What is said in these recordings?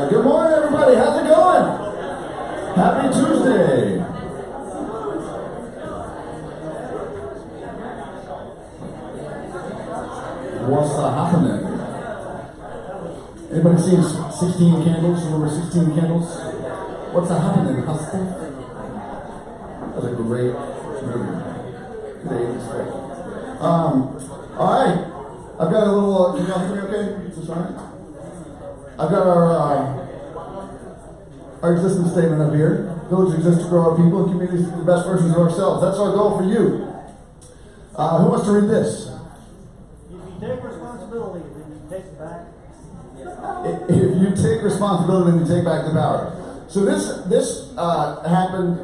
Good morning, everybody. How's it going? Happy Tuesday. What's happening? Anybody seen 16 Candles? Remember 16 Candles? What's happening, husband? That was a great movie. Good 80s flick. All right. I've got a little. Can y'all hear me okay? Is this all right? I've got our existence statement up here. Village exists to grow our people and communities to be the best versions of ourselves. That's our goal for you. Who wants to read this? If you take responsibility, then you take it back. If you take responsibility, then you take back the power. So this happened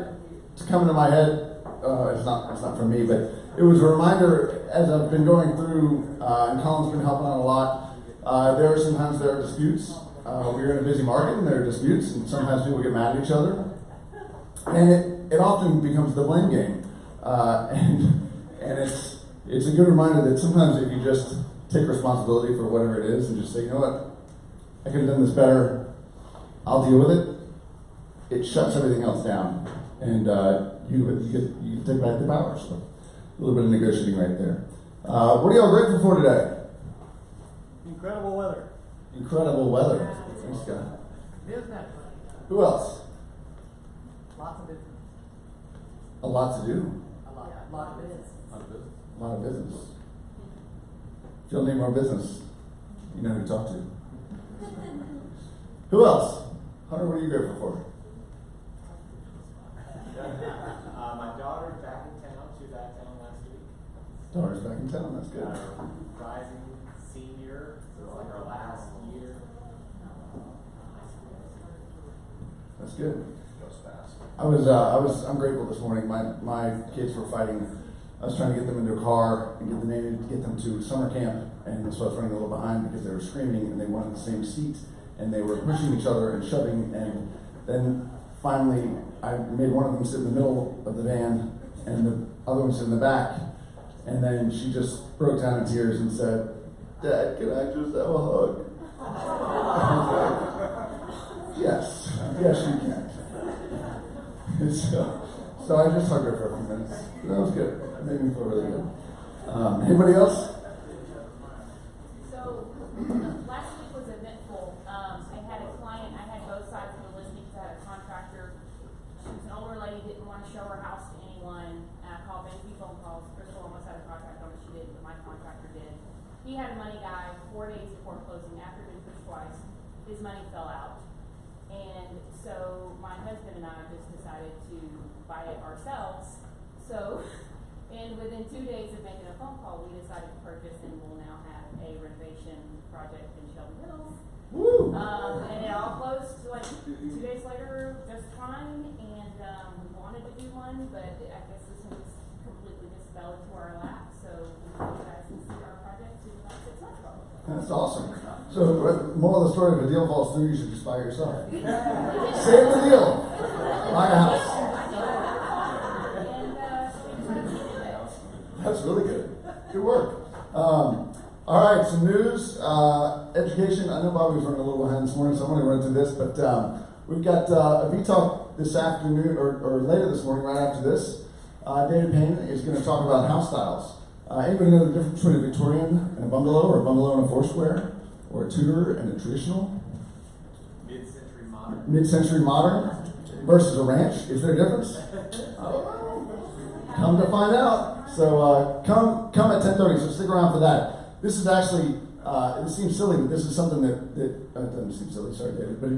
to come into my head. It's not from me, but it was a reminder as I've been going through, and Colin's been helping out a lot. There are disputes. We're in a busy market, and there are disputes, and sometimes people get mad at each other, and it often becomes the blame game. And it's a good reminder that sometimes if you just take responsibility for whatever it is and just say, you know what, I could have done this better, I'll deal with it. It shuts everything else down, and you take back the power. So a little bit of negotiating right there. What are y'all grateful for today? Incredible weather. Incredible weather. Thanks, God. Business. Who else? Lots of business. A lot to do. A lot of business. A lot of business. If you'll need more business, you know who to talk to. Who else? Hunter, what are you grateful for? My daughter's back in town. She was out of town last week. Daughter's back in town. That's good. Rising senior. So it's like our last year. That's good. Goes fast. I'm grateful this morning. My kids were fighting. I was trying to get them into a car and get them to summer camp, and so I was running a little behind because they were screaming and they wanted the same seat, and they were pushing each other and shoving, and then finally I made one of them sit in the middle of the van and the other one sit in the back, and then she just broke down in tears and said, "Dad, can I just have a hug?" Yes, you can. So I just hugged her for a few minutes. That was good. It made me feel really good. Anybody else? So last week was eventful. I had a client. I had both sides of the listing. I had a contractor. She was an older lady, didn't want to show her house to anyone. I called many phone calls. Crystal almost had a contract on it. She didn't, but my contractor did. He had a money guy 4 days before closing. After being pushed twice, his money fell out. And so my husband and I just decided to buy it ourselves. So, and within 2 days of making a phone call, we decided to purchase, and we'll now have a renovation project in Shelby Hills. Woo! And it all closed like 2 days later just fine, and we wanted to do one, but I guess this one was completely just fell into our lap. So we hope you guys can see our project in about 6 months ago. That's awesome. So, moral of the story, if a deal falls through, you should just buy it yourself. Save the deal. Buy a house. That's really good. Good work. All right, some news, education. I know Bobby was running a little behind this morning, so I'm going to run through this. But we've got a V-Talk this afternoon, or later this morning, right after this. David Payne is going to talk about house styles. Anybody know the difference between a Victorian and a bungalow, or a bungalow and a four-square, or a Tudor and a traditional? Mid-century modern. Mid-century modern versus a ranch. Is there a difference? I don't know. Come to find out. So come at 10:30. So stick around for that. This is actually. It seems silly, but this is something that doesn't seem silly. Sorry, David, but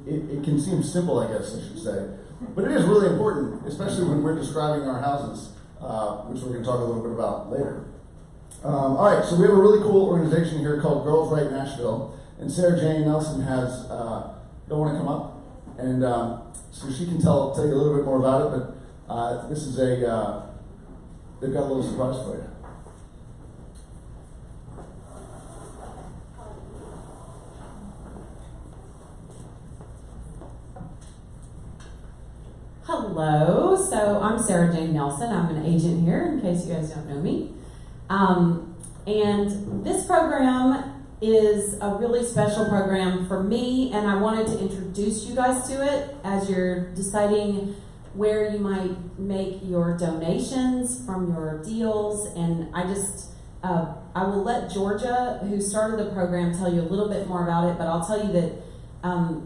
it can seem simple, I guess I should say. But it is really important, especially when we're describing our houses, which we're going to talk a little bit about later. All right, so we have a really cool organization here called Girls Right Nashville, and Sarah Jane Nelson has. Don't want to come up, and so she can tell you a little bit more about it. But this is they've got a little surprise for you. Hello, so I'm Sarah Jane Nelson. I'm an agent here, in case you guys don't know me. And this program is a really special program for me, and I wanted to introduce you guys to it as you're deciding where you might make your donations from your deals. And I will let Georgia, who started the program, tell you a little bit more about it, but I'll tell you that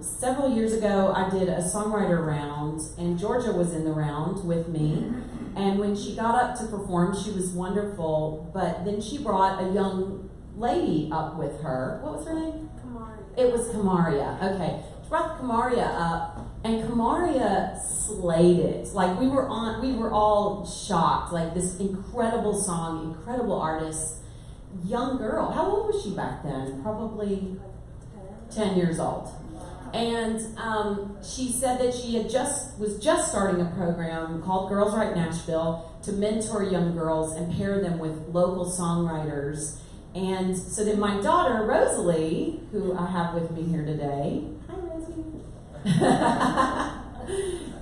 several years ago I did a songwriter round, and Georgia was in the round with me. And when she got up to perform, she was wonderful, but then she brought a young lady up with her. What was her name? Kamaria. It was Kamaria. Okay. She brought Kamaria up, and Kamaria slayed it. Like, we were all shocked. Like, this incredible song, incredible artist, young girl. How old was she back then? Probably 10 years old. And she said that she was just starting a program called Girls Write Nashville to mentor young girls and pair them with local songwriters. And so then my daughter, Rosalie, who I have with me here today, hi Rosie,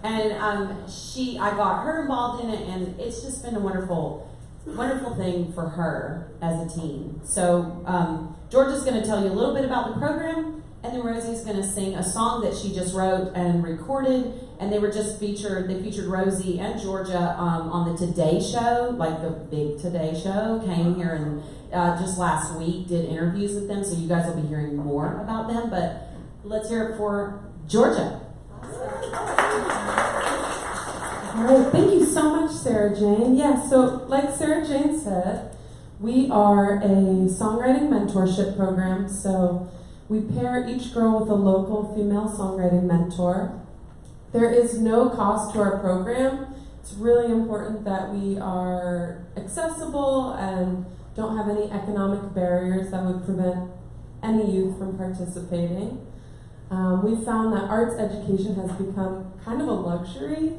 and I got her involved in it, and it's just been a wonderful thing for her as a teen. So Georgia's going to tell you a little bit about the program, and then Rosie's going to sing a song that she just wrote and recorded, and they featured Rosie and Georgia on the Today Show, like the big Today Show, came here and just last week did interviews with them, so you guys will be hearing more about them, but let's hear it for Georgia. All right, thank you so much, Sarah Jane. Yeah, so like Sarah Jane said, we are a songwriting mentorship program, so we pair each girl with a local female songwriting mentor. There is no cost to our program. It's really important that we are accessible and don't have any economic barriers that would prevent any youth from participating. We've found that arts education has become kind of a luxury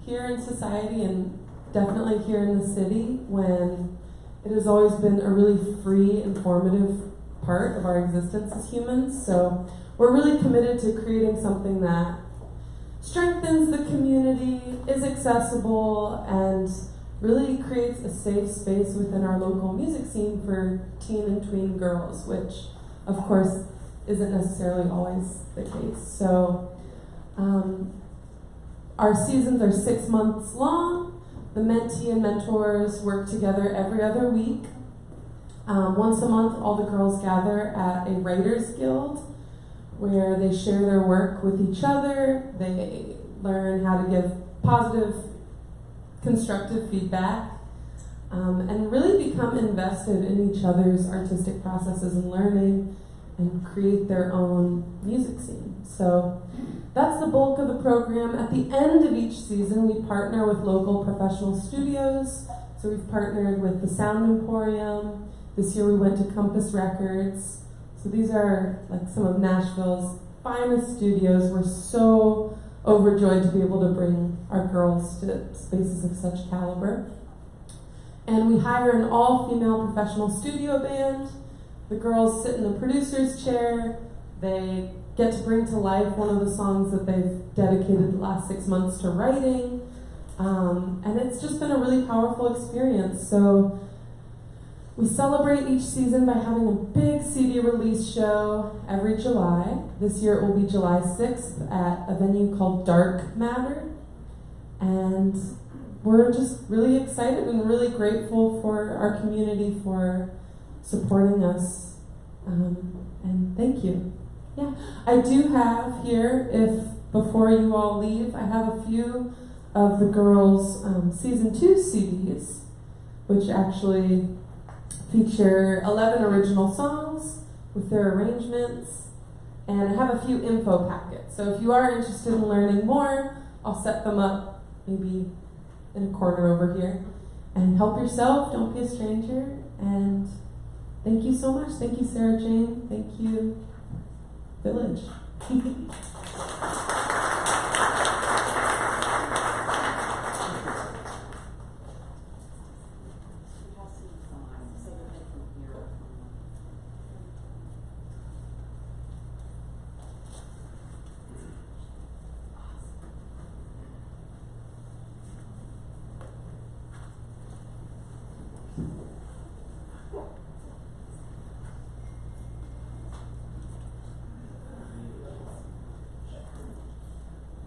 here in society, and definitely here in the city, when it has always been a really free, informative part of our existence as humans. So we're really committed to creating something that strengthens the community, is accessible, and really creates a safe space within our local music scene for teen and tween girls, which of course isn't necessarily always the case. So our seasons are 6 months long. The mentee and mentors work together every other week. Once a month, all the girls gather at a writers guild where they share their work with each other. They learn how to give positive, constructive feedback, and really become invested in each other's artistic processes and learning, and create their own music scene. So that's the bulk of the program. At the end of each season, we partner with local professional studios. So we've partnered with the Sound Emporium. This year we went to Compass Records. So these are like some of Nashville's finest studios. We're so overjoyed to be able to bring our girls to spaces of such caliber. And we hire an all-female professional studio band. The girls sit in the producer's chair. They get to bring to life one of the songs that they've dedicated the last 6 months to writing. And it's just been a really powerful experience. So we celebrate each season by having a big CD release show every July. This year it will be July 6th at a venue called Dark Matter. And we're just really excited and really grateful for our community for supporting us. And thank you. Yeah, I do have here, before you all leave, I have a few of the girls' season 2 CDs, which actually feature 11 original songs with their arrangements, and I have a few info packets. So if you are interested in learning more, I'll set them up maybe in a corner over here. And help yourself, don't be a stranger, and thank you so much. Thank you, Sarah Jane. Thank you, Village.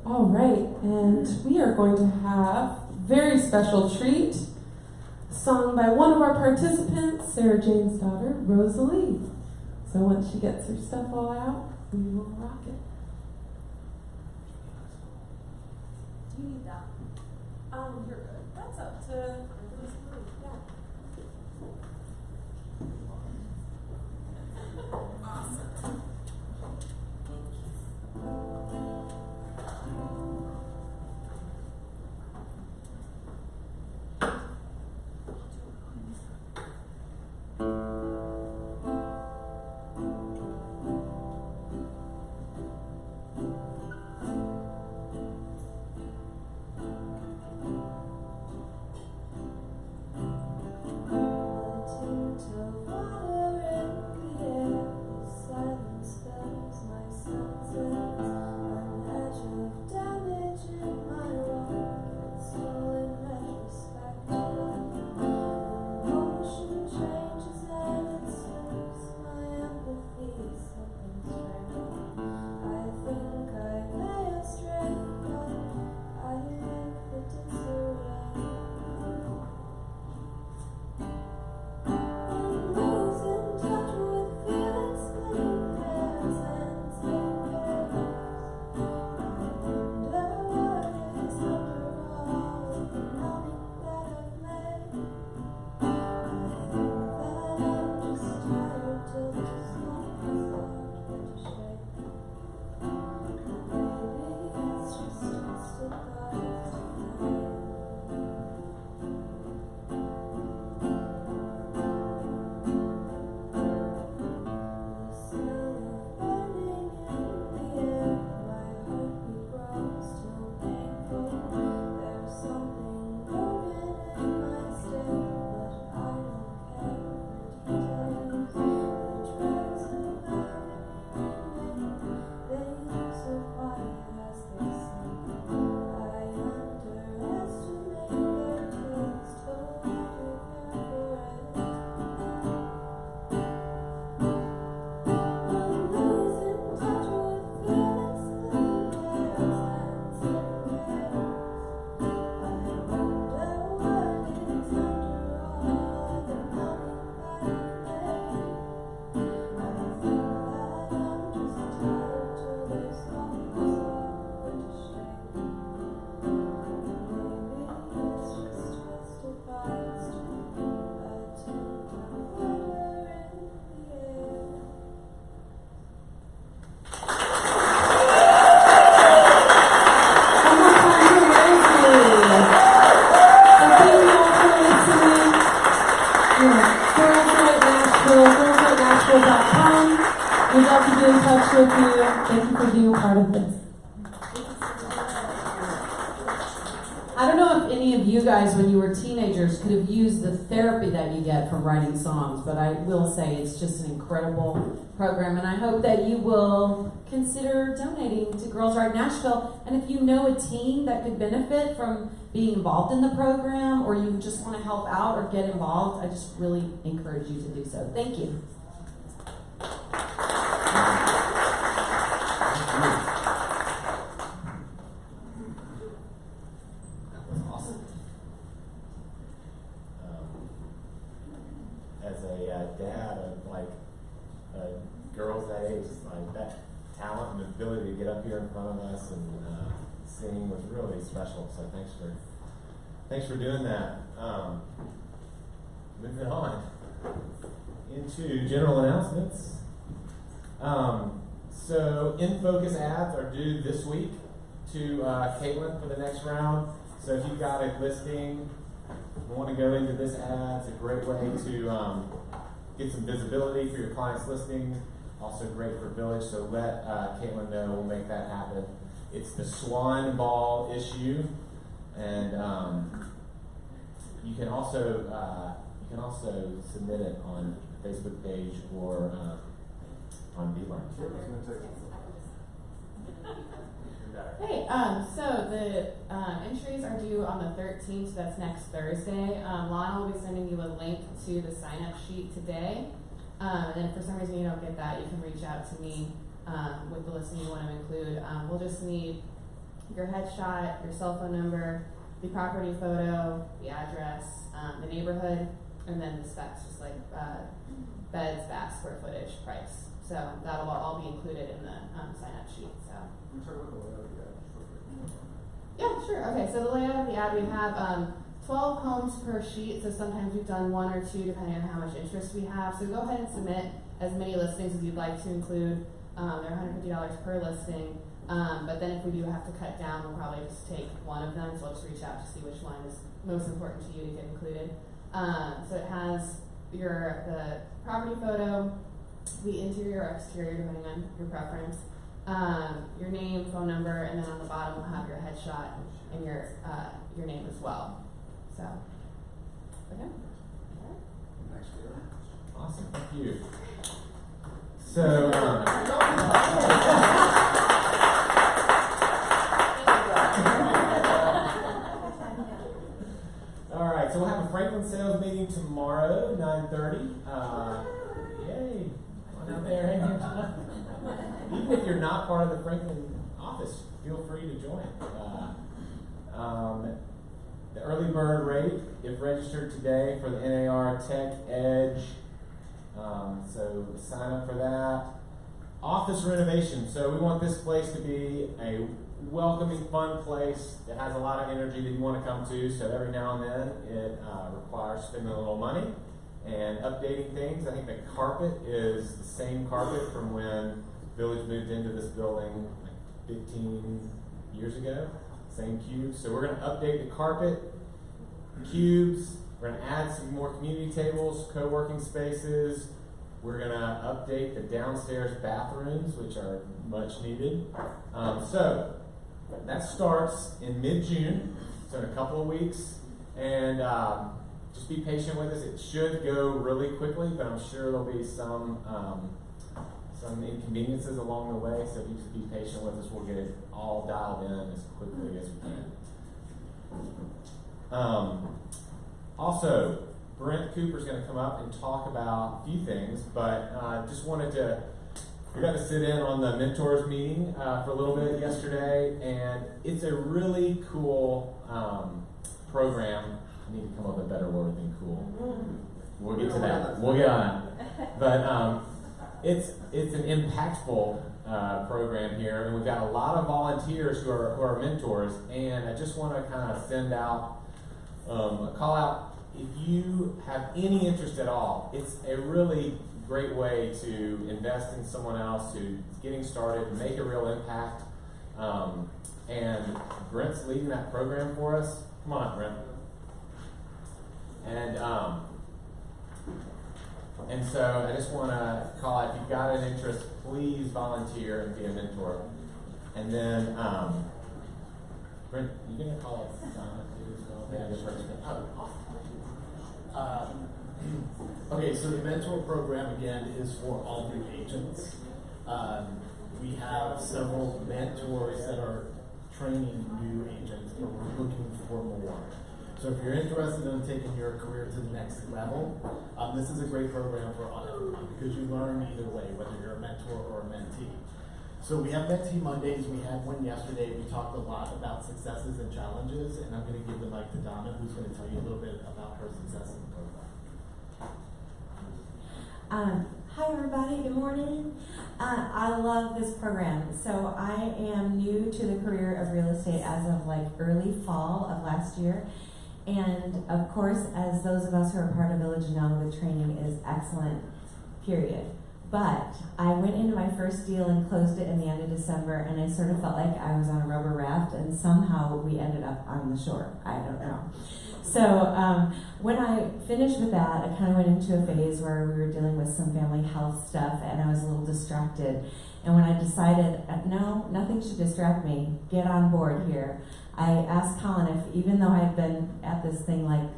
All right, and we are going to have a very special treat sung by one of our participants, Sarah Jane's daughter, Rosalie. So once she gets her stuff all out, we will rock it. Do you need that? You're good. That's up to Rosalie. Yeah. Awesome. We'd love to be in touch with you. Thank you for being a part of this. I don't know if any of you guys, when you were teenagers, could have used the therapy that you get from writing songs, but I will say it's just an incredible program, and I hope that you will consider donating to Girls Write Nashville. And if you know a teen that could benefit from being involved in the program, or you just want to help out or get involved, I just really encourage you to do so. Thank you. As a dad of like girls that age, like that talent and ability to get up here in front of us and sing was really special. So thanks for doing that. Moving on into general announcements. So In Focus ads are due this week to Caitlin for the next round. So if you've got a listing, you want to go into this ad, it's a great way to get some visibility for your client's listing. Also great for Village, so let Caitlin know, we'll make that happen. It's the Swan Ball issue, and you can also submit it on Facebook page or on Beeline. Hey, so the entries are due on the 13th, so that's next Thursday. Lana will be sending you a link to the sign-up sheet today. And if for some reason you don't get that, you can reach out to me with the listing you want to include. We'll just need your headshot, your cell phone number, the property photo, the address, the neighborhood, and then the specs, just like beds, bath, square footage, price. So that'll all be included in the sign-up sheet. So. Yeah, sure. Okay, so the layout of the ad, we have 12 homes per sheet, so sometimes we've done 1 or 2 depending on how much interest we have. So go ahead and submit as many listings as you'd like to include. They're $150 per listing, but then if we do have to cut down, we'll probably just take one of them, so we'll just reach out to see which one is most important to you to get included. So it has the property photo, the interior or exterior depending on your preference, your name, phone number, and then on the bottom we'll have your headshot and your name as well. So, okay. Awesome, thank you. So, all right, so we'll have a Franklin sales meeting tomorrow, 9:30. Yay! Come on out there, hang even if you're not part of the Franklin office, feel free to join. The early bird rate, if registered today for the NAR Tech Edge, so sign up for that. Office renovation. So we want this place to be a welcoming, fun place that has a lot of energy that you want to come to. So every now and then it requires spending a little money and updating things. I think the carpet is the same carpet from when Village moved into this building like 15 years ago. Same cubes. So we're going to update the carpet, cubes. We're going to add some more community tables, co-working spaces. We're going to update the downstairs bathrooms, which are much needed. So that starts in mid-June, so in a couple of weeks. And just be patient with us. It should go really quickly, but I'm sure there'll be some inconveniences along the way. So if you just be patient with us, we'll get it all dialed in as quickly as we can. Also, Brent Cooper's going to come up and talk about a few things, but we got to sit in on the mentors meeting for a little bit yesterday, and it's a really cool program. I need to come up with a better word than cool. We'll get to that. We'll get on that. But it's an impactful program here, and we've got a lot of volunteers who are mentors, and I just want to kind of send out a call out. If you have any interest at all, it's a really great way to invest in someone else who's getting started and make a real impact. And Brent's leading that program for us. Come on up, Brent. And so I just want to call out, if you've got an interest, please volunteer and be a mentor. And then, Brent, you going to call up Donna too as well? Yeah, your first name. Oh, awesome. Okay, so the mentor program again is for all new agents. We have several mentors that are training new agents, but we're looking for more. So if you're interested in taking your career to the next level, this is a great program for everyone because you learn either way, whether you're a mentor or a mentee. So we have Mentee Mondays. We had one yesterday. We talked a lot about successes and challenges, and I'm going to give the mic to Donna, who's going to tell you a little bit about her success in the program. Hi everybody, good morning. I love this program. So I am new to the career of real estate as of like early fall of last year. And of course, as those of us who are part of Village know, the training is excellent, period. But I went into my first deal and closed it in the end of December, and I sort of felt like I was on a rubber raft, and somehow we ended up on the shore. I don't know. So when I finished with that, I kind of went into a phase where we were dealing with some family health stuff, and I was a little distracted. And when I decided, no, nothing should distract me, get on board here, I asked Colin if, even though I had been at this thing like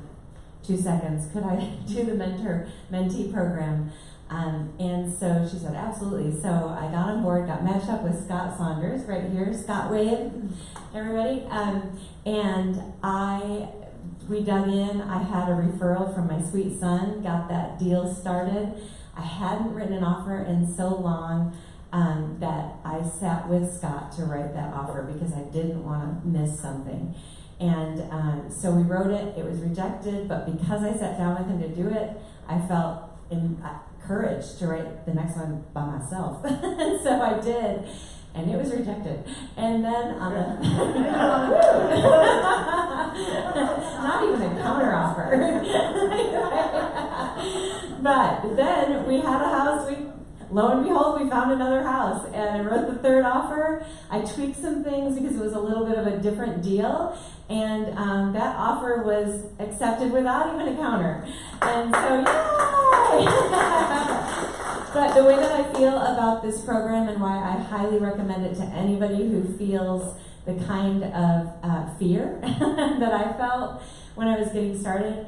2 seconds, could I do the mentee program? And so she said, absolutely. So I got on board, got matched up with Scott Saunders right here. Scott, wave, everybody. And we dug in. I had a referral from my sweet son, got that deal started. I hadn't written an offer in so long. that I sat with Scott to write that offer because I didn't want to miss something. And so we wrote it. It was rejected, but because I sat down with him to do it, I felt courage to write the next one by myself. And so I did, and it was rejected. And then on the not even a counter offer. But then we had a house. Lo and behold, we found another house, and I wrote the third offer. I tweaked some things because it was a little bit of a different deal, and that offer was accepted without even a counter. And so, yay! But the way that I feel about this program and why I highly recommend it to anybody who feels the kind of fear that I felt when I was getting started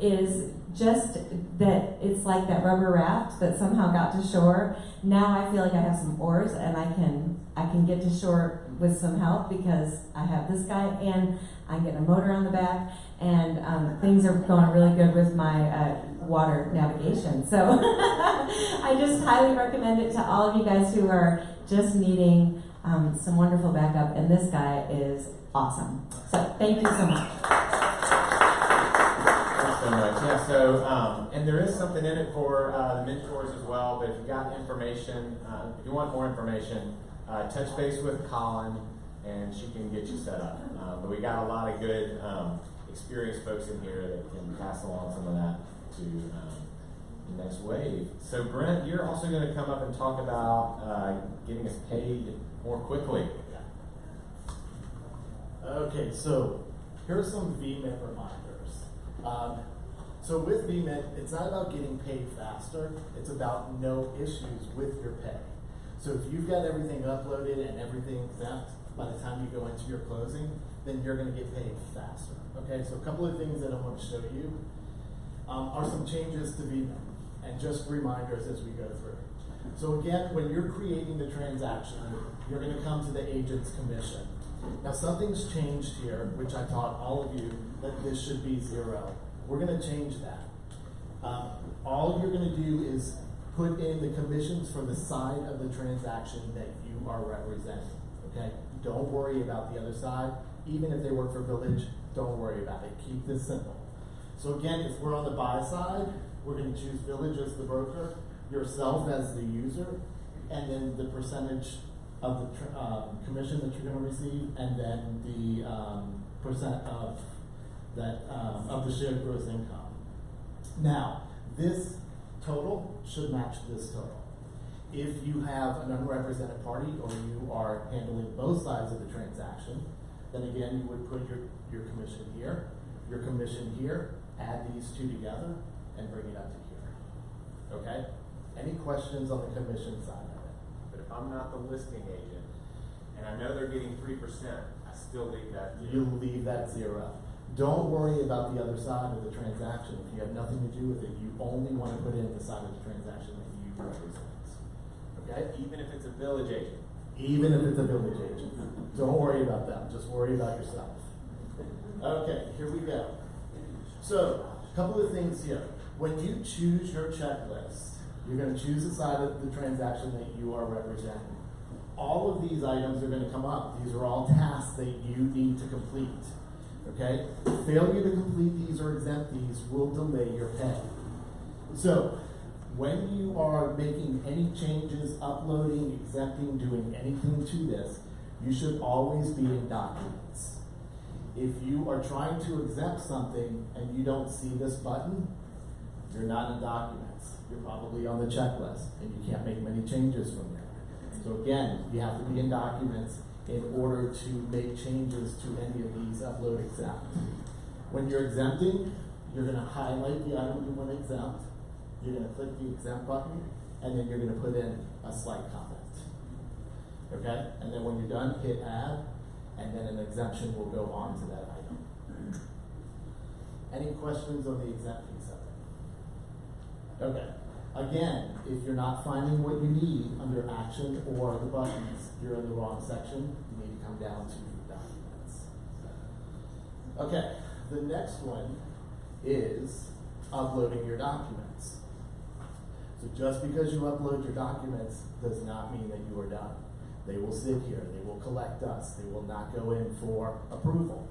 is just that it's like that rubber raft that somehow got to shore. Now I feel like I have some oars and I can get to shore with some help because I have this guy and I'm getting a motor on the back and things are going really good with my water navigation. So I just highly recommend it to all of you guys who are just needing some wonderful backup, and this guy is awesome. So thank you so much. So much. Yeah, so, and there is something in it for the mentors as well, but if you got information, if you want more information, touch base with Colin and she can get you set up. But we got a lot of good experienced folks in here that can pass along some of that to the next wave. So Brent, you're also going to come up and talk about getting us paid more quickly. Okay, so here are some VMIT reminders. So with VMIT, it's not about getting paid faster, it's about no issues with your pay. So if you've got everything uploaded and everything exempt by the time you go into your closing, then you're going to get paid faster. Okay, so a couple of things that I want to show you are some changes to VMIT, and just reminders as we go through. So again, when you're creating the transaction, you're going to come to the agent's commission. Now something's changed here, which I taught all of you that this should be 0. We're going to change that. All you're going to do is put in the commissions for the side of the transaction that you are representing. Okay? Don't worry about the other side. Even if they work for Village, don't worry about it. Keep this simple. So again, if we're on the buy side, we're going to choose Village as the broker, yourself as the user, and then the percentage of the commission that you're going to receive, and then the percent of that of the shared gross income. Now, this total should match this total. If you have an unrepresented party or you are handling both sides of the transaction, then again you would put your commission here, your commission here, add these two together, and bring it up to here. Okay? Any questions on the commission side of it? But if I'm not the listing agent, and I know they're getting 3%, I still leave that 0. You leave that 0. Don't worry about the other side of the transaction. If you have nothing to do with it, you only want to put in the side of the transaction that you represent. Okay? Even if it's a Village agent. Even if it's a Village agent. Don't worry about them. Just worry about yourself. Okay, here we go. So, a couple of things here. When you choose your checklist, you're going to choose the side of the transaction that you are representing. All of these items are going to come up. These are all tasks that you need to complete. Okay? Failure to complete these or exempt these will delay your pay. So, when you are making any changes, uploading, exempting, doing anything to this, you should always be in documents. If you are trying to exempt something and you don't see this button, you're not in documents. You're probably on the checklist and you can't make many changes from there. So again, you have to be in documents in order to make changes to any of these upload exempt. When you're exempting, you're going to highlight the item you want to exempt. You're going to click the exempt button, and then you're going to put in a slight comment. Okay? And then when you're done, hit add, and then an exemption will go on to that item. Any questions on the exempting side? Okay. Again, if you're not finding what you need under action or the buttons, you're in the wrong section. You need to come down to documents. Okay, the next one is uploading your documents. So just because you upload your documents does not mean that you are done. They will sit here, they will collect dust, they will not go in for approval.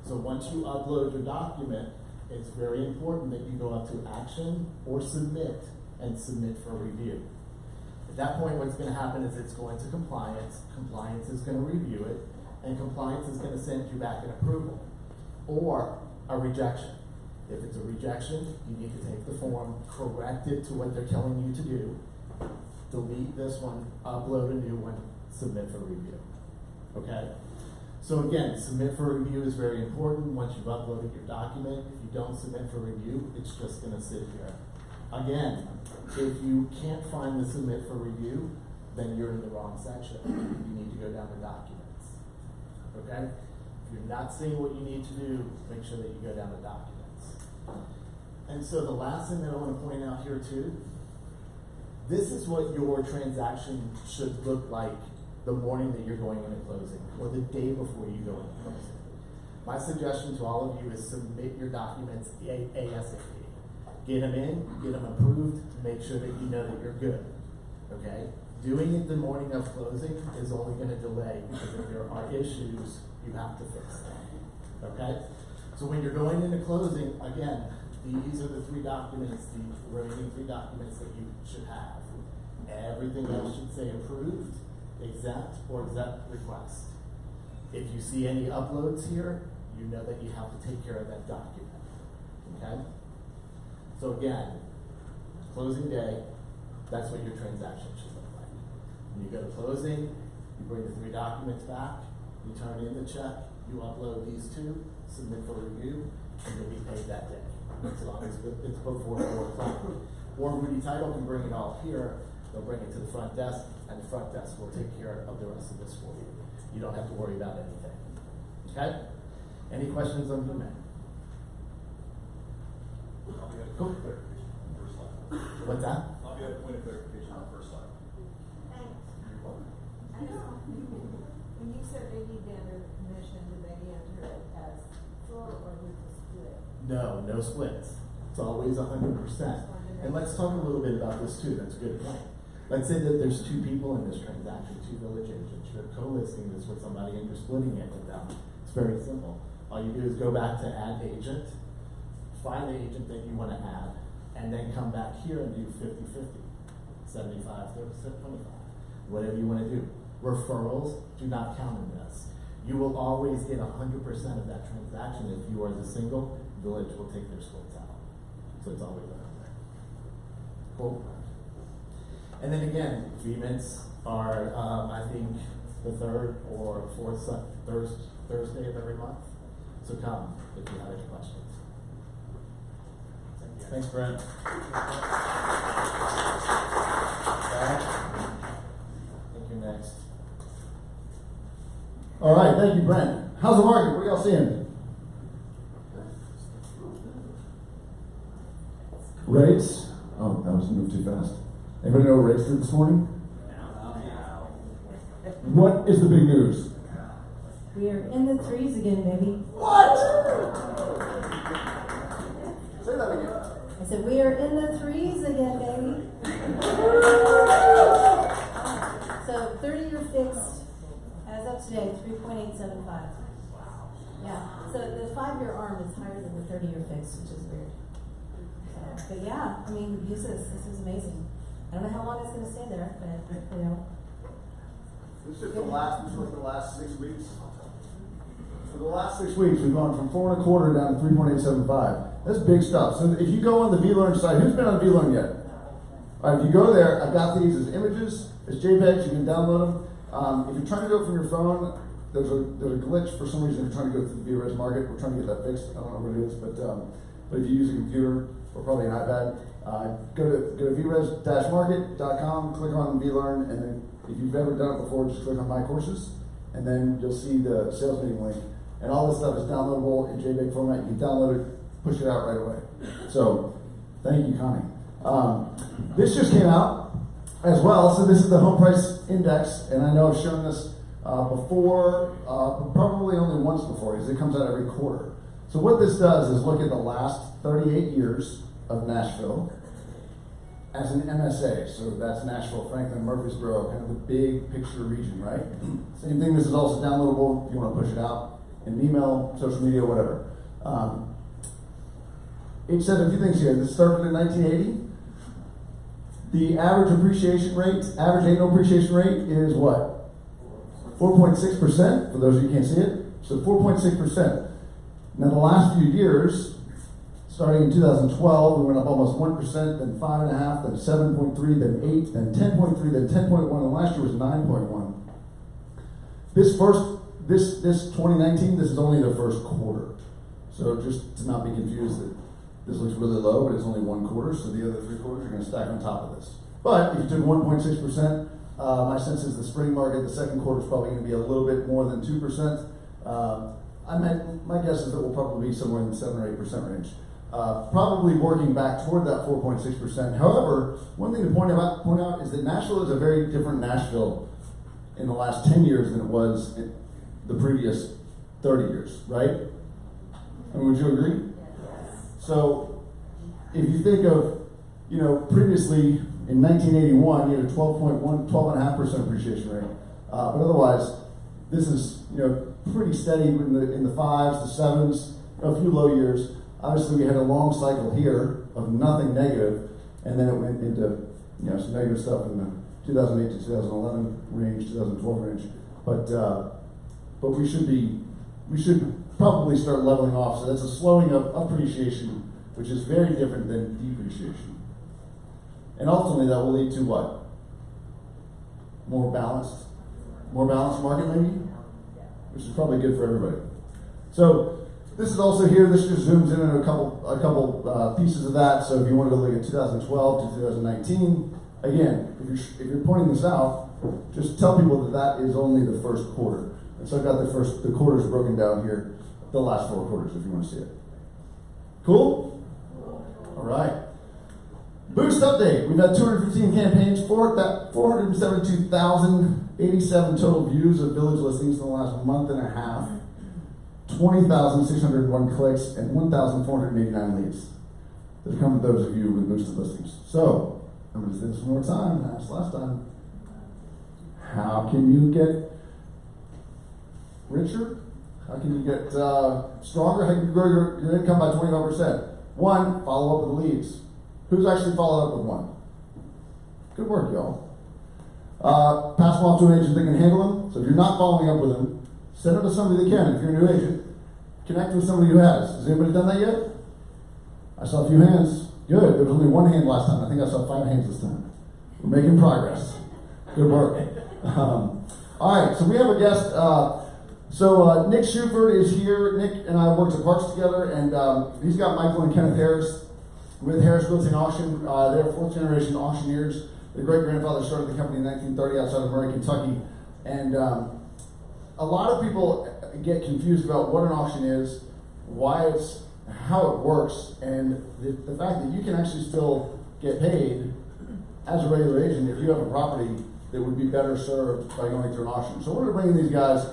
So once you upload your document, it's very important that you go up to action or submit and submit for review. At that point, what's going to happen is it's going to compliance. Compliance is going to review it, and compliance is going to send you back an approval or a rejection. If it's a rejection, you need to take the form, correct it to what they're telling you to do, delete this one, upload a new one, submit for review. Okay? So again, submit for review is very important. Once you've uploaded your document, if you don't submit for review, it's just going to sit here. Again, if you can't find the submit for review, then you're in the wrong section. You need to go down to documents. Okay? If you're not seeing what you need to do, make sure that you go down to documents. And so the last thing that I want to point out here too, this is what your transaction should look like the morning that you're going into closing, or the day before you go into closing. My suggestion to all of you is submit your documents ASAP. Get them in, get them approved, make sure that you know that you're good, okay? Doing it the morning of closing is only gonna delay, because if there are issues, you have to fix them, okay? So when you're going into closing, again, these are the 3 documents, the remaining 3 documents that you should have. Everything else should say approved, exempt, or exempt request. If you see any uploads here, you know that you have to take care of that document, okay? So again, closing day, that's what your transaction should look like. When you go to closing, you bring the 3 documents back, you turn in the check, you upload these 2, submit for review, and you'll be paid that day, as long as it's before 4 o'clock. Or Rudy Title can bring it all here, they'll bring it to the front desk, and the front desk will take care of the rest of this for you. You don't have to worry about anything. Okay? Any questions on VMAN? Cool. What's that? I'll get a point of clarification on the first slide. When you said they need to enter commission, do they enter it as full or with a split? No splits. It's always 100%. And let's talk a little bit about this too. That's a good point. Let's say that there's 2 people in this transaction, 2 village agents. You're co-listing this with somebody and you're splitting it with them. It's very simple. All you do is go back to add agent, find the agent that you want to add, and then come back here and do 50-50, 75-25, whatever you want to do. Referrals do not count in this. You will always get 100% of that transaction. If you are the single, village will take their splits out. So it's always out there. Cool. And then again, agreements are, I think, the 3rd or 4th Thursday of every month. So come if you have any questions. Thanks, Brent. I think you're next. All right, thank you, Brent. How's the market? What are y'all seeing? Rates? Oh, that was moved too fast. Anybody know what rates did this morning? What is the big news? We are in the 3s again, baby. What? Say that again. I said, we are in the 3s again, baby. So 30-year fixed, as of today, 3.875. Yeah. So the 5-year arm is higher than the 30-year fixed, which is weird. But yeah, I mean, use this. This is amazing. I don't know how long it's going to stay there, but you know. This is the last 6 weeks. For the last 6 weeks, we've gone from 4 1/4 down to 3.875. That's big stuff. So if you go on the VLearn site, who's been on VLearn yet? All right, if you go there, I've got these as images, as JPEGs. You can download them. If you're trying to do it from your phone, there's a glitch for some reason. If you're trying to go through the VRes market, we're trying to get that fixed. I don't know what it is, but if you use a computer or probably an iPad, go to vres-market.com, click on VLearn, and then if you've never done it before, just click on My Courses, and then you'll see the sales meeting link. And all this stuff is downloadable in JPEG format. You can download it, push it out right away. So, thank you, Connie. This just came out as well. So this is the home price index, and I know I've shown this before, probably only once before, because it comes out every quarter. So what this does is look at the last 38 years of Nashville as an MSA. So that's Nashville, Franklin, Murfreesboro, kind of the big picture region, right? Same thing, this is also downloadable if you want to push it out in an email, social media, whatever. It said a few things here. This started in 1980. The average appreciation rate, average annual appreciation rate is what? 4.6%, for those of you who can't see it. So 4.6%. Now the last few years, starting in 2012, we went up almost 1%, then 5.5%, then 7.3%, then 8%, then 10.3%, then 10.1%, and last year was 9.1%. This 2019, this is only the first quarter. So just to not be confused that this looks really low, but it's only one quarter, so the other 3 quarters are going to stack on top of this. But if you took 1.6%, my sense is the spring market, the second quarter is probably going to be a little bit more than 2%. My guess is that we'll probably be somewhere in the 7 or 8% range. Probably working back toward that 4.6%. However, one thing to point out is that Nashville is a very different Nashville in the last 10 years than it was in the previous 30 years, right? I mean, would you agree? So, if you think of, previously in 1981, you had a 12.5% appreciation rate. But otherwise, this is, pretty steady in the 5s, the 7s, a few low years. Obviously, we had a long cycle here of nothing negative, and then it went into, some negative stuff in the 2008 to 2011 range, 2012 range. But we should probably start leveling off. So that's a slowing of appreciation, which is very different than depreciation. And ultimately that will lead to what? More balanced market maybe? Which is probably good for everybody. So this is also here, this just zooms in on a couple pieces of that. So if you wanted to look at 2012 to 2019, again, if you're pointing this out, just tell people that is only the first quarter. And so I've got the quarters broken down here, the last 4 quarters if you want to see it. Cool? All right. Boost update. We've had 215 campaigns, 472,087 total views of village listings in the last month and a half, 20,601 clicks, and 1,489 leads that have come to those of you with boosted listings. So, I'm going to say this one more time, I asked last time. How can you get richer? How can you get stronger? How can you grow your income by 25%? 1, follow up with the leads. Who's actually followed up with 1? Good work, y'all. Pass them off to an agent that can handle them. So if you're not following up with them, send them to somebody that can. If you're a new agent, connect with somebody who has. Has anybody done that yet? I saw a few hands. Good. There was only 1 hand last time. I think I saw 5 hands this time. We're making progress. Good work. All right, so we have a guest. Nick Shuford is here. Nick and I worked at Parks together, and he's got Michael and Kenneth Harris with Harris Realty and Auction. They're 4th generation auctioneers. Their great grandfather started the company in 1930 outside of Murray, Kentucky. And a lot of people get confused about what an auction is, how it works, and the fact that you can actually still get paid as a regular agent if you have a property that would be better served by going through an auction. So we're going to bring in these guys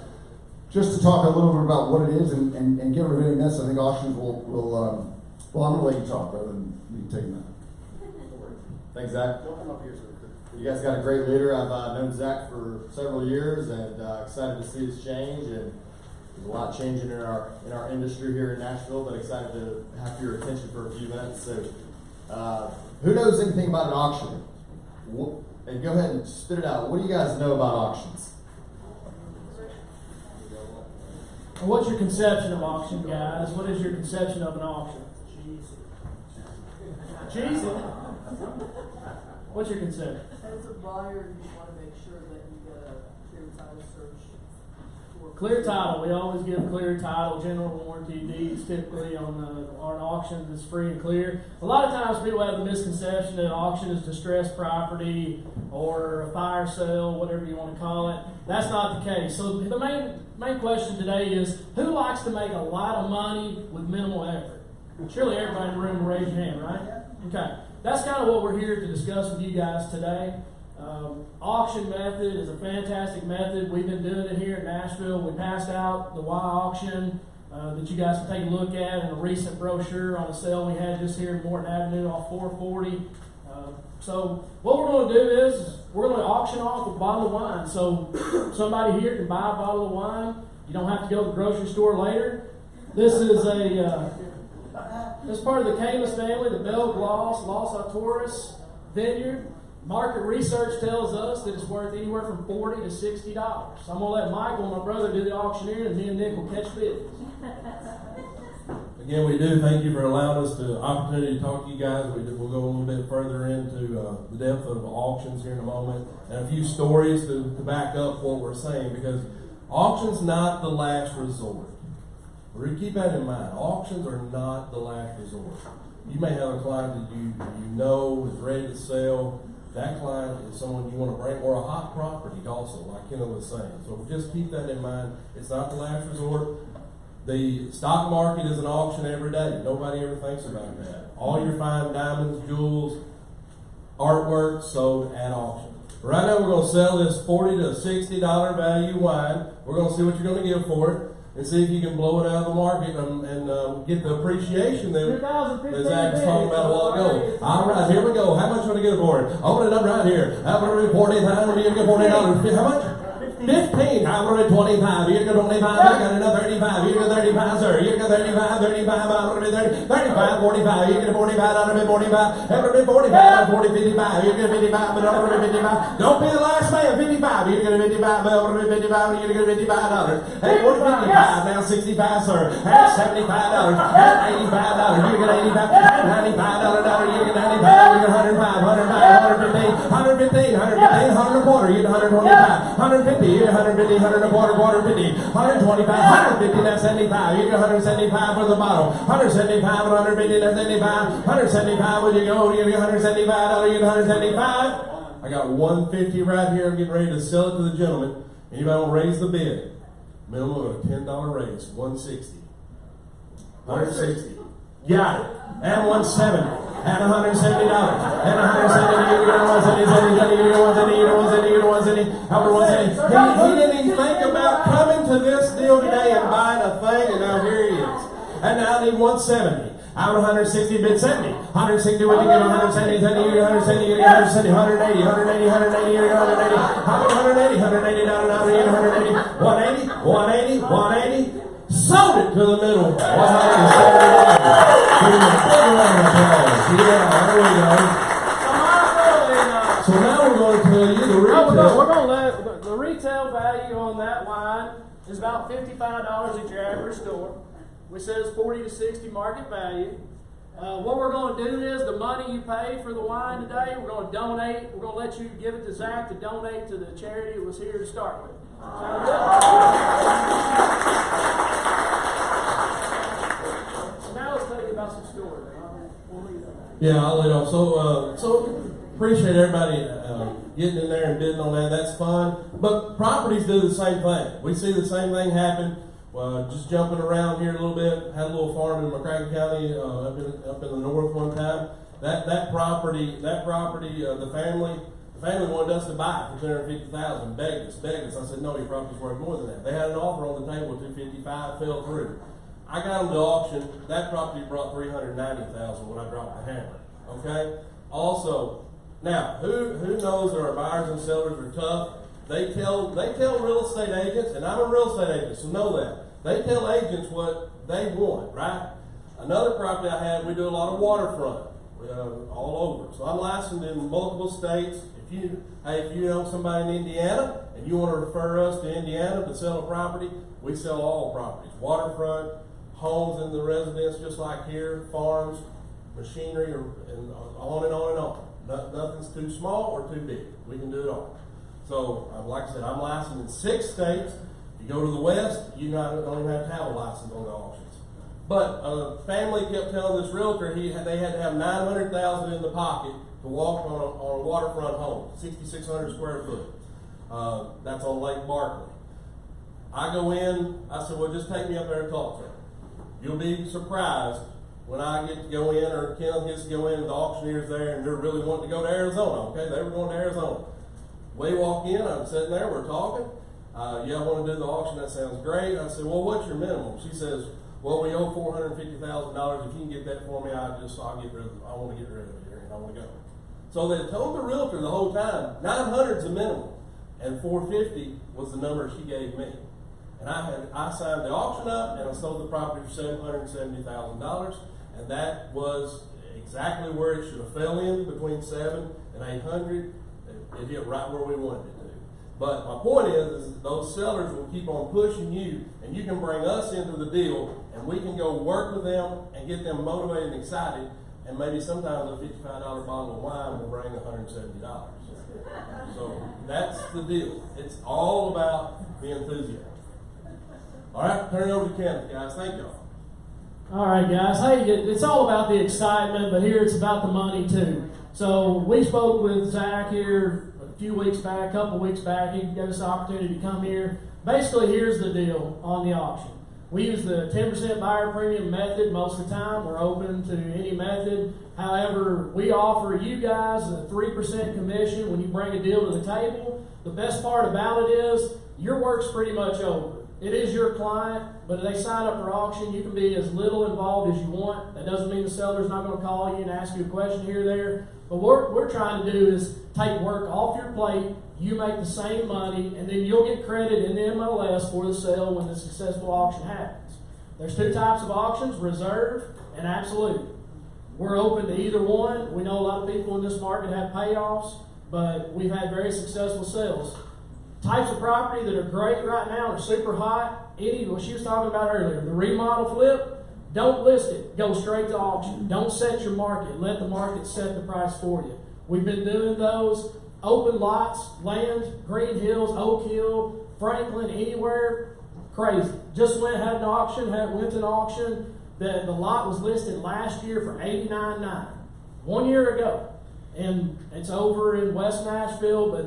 just to talk a little bit about what it is and get rid of any myths. I think auctions will I'm going to let you talk rather than me taking that. Thanks, Zach. You guys got a great leader. I've known Zach for several years and excited to see this change. And there's a lot changing in our industry here in Nashville, but excited to have your attention for a few minutes. So, who knows anything about an auction? And go ahead and spit it out. What do you guys know about auctions? What's your conception of auction, guys? What is your conception of an auction? Cheesy. What's your conception? As a buyer, you want to make sure that you get a clear title search. Clear title. We always give clear title, general warranty deeds typically on auctions. It's free and clear. A lot of times people have the misconception that auction is distressed property or a fire sale, whatever you want to call it. That's not the case. So the main question today is, who likes to make a lot of money with minimal effort? Surely everybody in the room will raise your hand, right? Okay. That's kind of what we're here to discuss with you guys today. Auction method is a fantastic method. We've been doing it here in Nashville. We passed out the Y auction that you guys can take a look at in a recent brochure on a sale we had just here in Morton Avenue off 440. So what we're going to do is we're going to auction off a bottle of wine. So somebody here can buy a bottle of wine. You don't have to go to the grocery store later. This is this part of the Camus family, the Bell Gloss Los Autores vineyard. Market research tells us that it's worth anywhere from $40 to $60. So I'm going to let Michael, my brother, do the auctioneer, and me and Nick will catch bids. Again, we do thank you for allowing us the opportunity to talk to you guys. We'll go a little bit further into the depth of auctions here in a moment, and a few stories to back up what we're saying, because auctions not the last resort. We keep that in mind. Auctions are not the last resort. You may have a client that you know is ready to sell. That client is someone you want to bring, or a hot property also, like Kenneth was saying. So just keep that in mind. It's not the last resort. The stock market is an auction every day. Nobody ever thinks about that. All your fine diamonds, jewels, artwork sold at auction. Right now we're going to sell this $40 to $60 value wine. We're going to see what you're going to give for it, and see if you can blow it out of the market and get the appreciation that Zach was talking about a while ago. All right, here we go. How much would I get for it? Open it up right here. How about $40? You get $40. How much? 15. How about 25? You get 25. I got another 35. You get 35, sir. You get 35, 35. I'm going to be 30, 35, 45. You get a 45. I'm going to be 45. I'm going to be 45. 40, 55. You get 55. But I'm going to be 55. Don't be the last man. 55. You get a 55. But I'm going to be 55. You get $55. Hey, 40, 55. Now 65, sir. At $75. At $85. You get 85. At $95. You get 95. You get 105. 105. 115. 115. 115. 100 a quarter. You get 125. 150. You get 150, 100 a quarter, quarter 50, 125, 150, that's 75. You get 175 for the bottle. 175 and 150, that's 75. 175, when you go, you get $175, you get 175. I got 150 right here. I'm getting ready to sell it to the gentleman. Anybody want to raise the bid? Minimum of a $10 raise, 160. 160. Got it. And 170. And $170. And $170. You get 170. You get 170. You get 170. You get 170. How about 170? He didn't even think about coming to this deal today and buying a thing, and now here he is. And now I need 170. Out of 160, bid 70. 160, what you get 170, 70, you get 170, you get 170, 180, 180, 180, you get 180. How about 180? 180, down, you get 180. 180, 180, 180. Sold it to the middle. $170. Give him a big round of applause. Yeah, there we go. So now we're going to tell you the retail. We're going to let the retail value on that wine is about $55 at your average store. We said it's 40 to 60 market value. What we're going to do is the money you pay for the wine today, we're going to donate. We're going to let you give it to Zach to donate to the charity it was here to start with. Sound good? So now let's tell you about some stories. Yeah, I'll lead off. So appreciate everybody getting in there and bidding on that. That's fun. But properties do the same thing. We see the same thing happen. Just jumping around here a little bit. Had a little farm in McCracken County up in the north one time. That property, the family wanted us to buy it for $250,000. Begged us. I said, no, your property's worth more than that. They had an offer on the table, $255,000, fell through. I got them to auction. That property brought $390,000 when I dropped the hammer. Okay. Also, now who knows there are buyers and sellers are tough. They tell real estate agents, and I'm a real estate agent, so know that. They tell agents what they want, right? Another property I had, we do a lot of waterfront all over. So I'm licensed in multiple states. If you know somebody in Indiana and you want to refer us to Indiana to sell a property, we sell all properties. Waterfront, homes in the residence just like here, farms, machinery, and on and on and on. Nothing's too small or too big. We can do it all. So, like I said, I'm licensed in 6 states. If you go to the West, you don't even have to have a license on the auctions. But a family kept telling this realtor they had to have $900,000 in the pocket to walk on a waterfront home, 6,600 square foot. That's on Lake Barkley. I go in. I said, well, just take me up there and talk to them. You'll be surprised when I get to go in, or Kenneth gets to go in, and the auctioneer's there, and they're really wanting to go to Arizona. Okay, they were going to Arizona. We walk in, I'm sitting there, we're talking. Yeah, I want to do the auction, that sounds great. I said, well, what's your minimum? She says, well, we owe $450,000. If you can get that for me, I'll get rid of it. I want to get rid of it here, and I want to go. So they told the realtor the whole time, 900's the minimum, and 450 was the number she gave me. And I signed the auction up, and I sold the property for $770,000, and that was exactly where it should have fell in, between 700 and 800. It hit right where we wanted it to. But my point is those sellers will keep on pushing you, and you can bring us into the deal, and we can go work with them and get them motivated and excited, and maybe sometimes a $55 bottle of wine will bring $170. So that's the deal. It's all about the enthusiasm. All right, turn it over to Kenneth, guys. Thank y'all. All right, guys. Hey, it's all about the excitement, but here it's about the money too. So we spoke with Zach here a few weeks back, a couple weeks back. He gave us the opportunity to come here. Basically, here's the deal on the auction. We use the 10% buyer premium method most of the time. We're open to any method. However, we offer you guys a 3% commission when you bring a deal to the table. The best part about it is your work's pretty much over. It is your client, but if they sign up for auction, you can be as little involved as you want. That doesn't mean the seller's not going to call you and ask you a question here or there. But what we're trying to do is take work off your plate. You make the same money, and then you'll get credit in the MLS for the sale when the successful auction happens. There's two types of auctions, reserve and absolute. We're open to either one. We know a lot of people in this market have payoffs, but we've had very successful sales. Types of property that are great right now are super hot. What she was talking about earlier, the remodel flip, don't list it. Go straight to auction. Don't set your market. Let the market set the price for you. We've been doing those. Open lots, land, Green Hills, Oak Hill, Franklin, anywhere. Crazy. Just went to an auction. The lot was listed last year for $89,900. 1 year ago. And it's over in West Nashville, but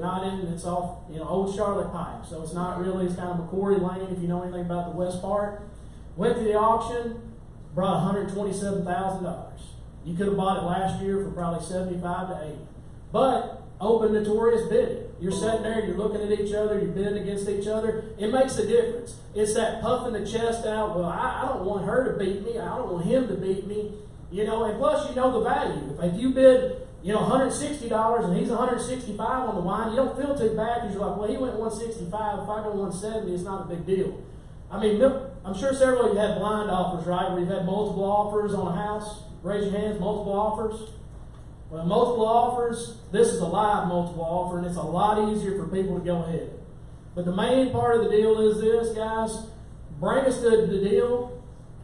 it's off, Old Charlotte Pike. So it's not really, it's kind of McCory Lane if you know anything about the west part. Went to the auction, brought $127,000. You could have bought it last year for probably $75,000 to $80,000. But open notorious bidding. You're sitting there, you're looking at each other, you're bidding against each other. It makes a difference. It's that puffing the chest out, well, I don't want her to beat me, I don't want him to beat me. And plus you know the value. If you bid $160 and he's $165 on the wine, you don't feel too bad because you're like, well, he went $165. If I go $170, it's not a big deal. I mean, I'm sure several of you had blind offers, right? Where you've had multiple offers on a house. Raise your hands, multiple offers. Well, multiple offers, this is a live multiple offer, and it's a lot easier for people to go ahead. But the main part of the deal is this, guys. Bring us to the deal.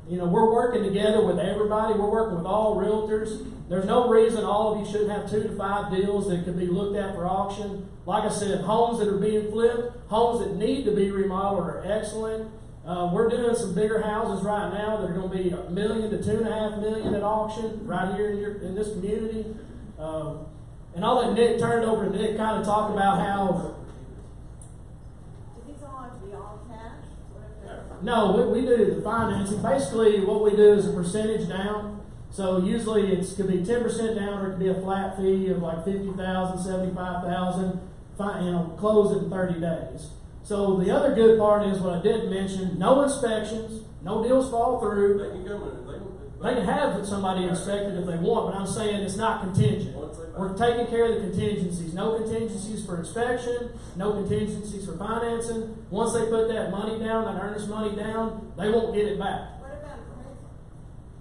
We're working together with everybody. We're working with all realtors. There's no reason all of you shouldn't have 2 to 5 deals that could be looked at for auction. Like I said, homes that are being flipped, homes that need to be remodeled are excellent. We're doing some bigger houses right now that are going to be $1 million to $2.5 million at auction right here in this community. And I'll let Nick turn it over to Nick, kind of talk about how. Do these all have to be all cash? No, we do the financing. Basically, what we do is a percentage down. So usually it could be 10% down, or it could be a flat fee of like $50,000, $75,000, close it in 30 days. So the other good part is what I did mention: no inspections, no deals fall through. They can come in. They can have somebody inspected if they want, but I'm saying it's not contingent. We're taking care of the contingencies. No contingencies for inspection, no contingencies for financing. Once they put that money down, that earnest money down, they won't get it back. What about appraisal?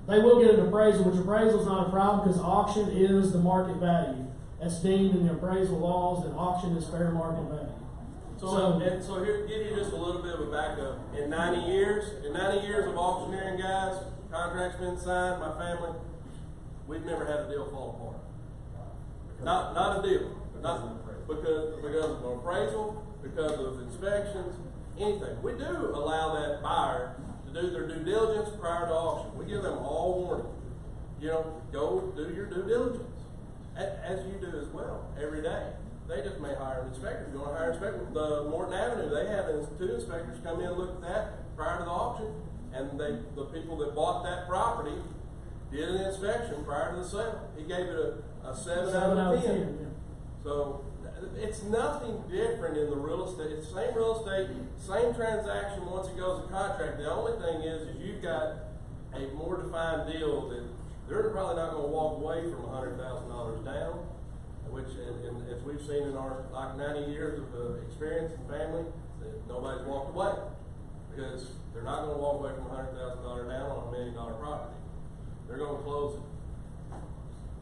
They will get an appraisal, which appraisal is not a problem because auction is the market value. That's deemed in the appraisal laws that auction is fair market value. So here, give you just a little bit of a backup. In 90 years of auctioneering, guys, contracts been signed, my family, we've never had a deal fall apart. Not a deal. Because of an appraisal, because of inspections, anything. We do allow that buyer to do their due diligence prior to auction. We give them all warning. Go do your due diligence. As you do as well, every day. They just may hire an inspector. If you want to hire an inspector, the Morton Avenue, they had 2 inspectors come in and look at that prior to the auction. And the people that bought that property did an inspection prior to the sale. He gave it a 7 out of 10. So it's nothing different in the real estate. It's the same real estate, same transaction once it goes to contract. The only thing is you've got a more defined deal that they're probably not going to walk away from $100,000 down. which, and as we've seen in our like 90 years of experience and family, that nobody's walked away because they're not going to walk away from $100,000 down on a $1 million property. They're going to close it.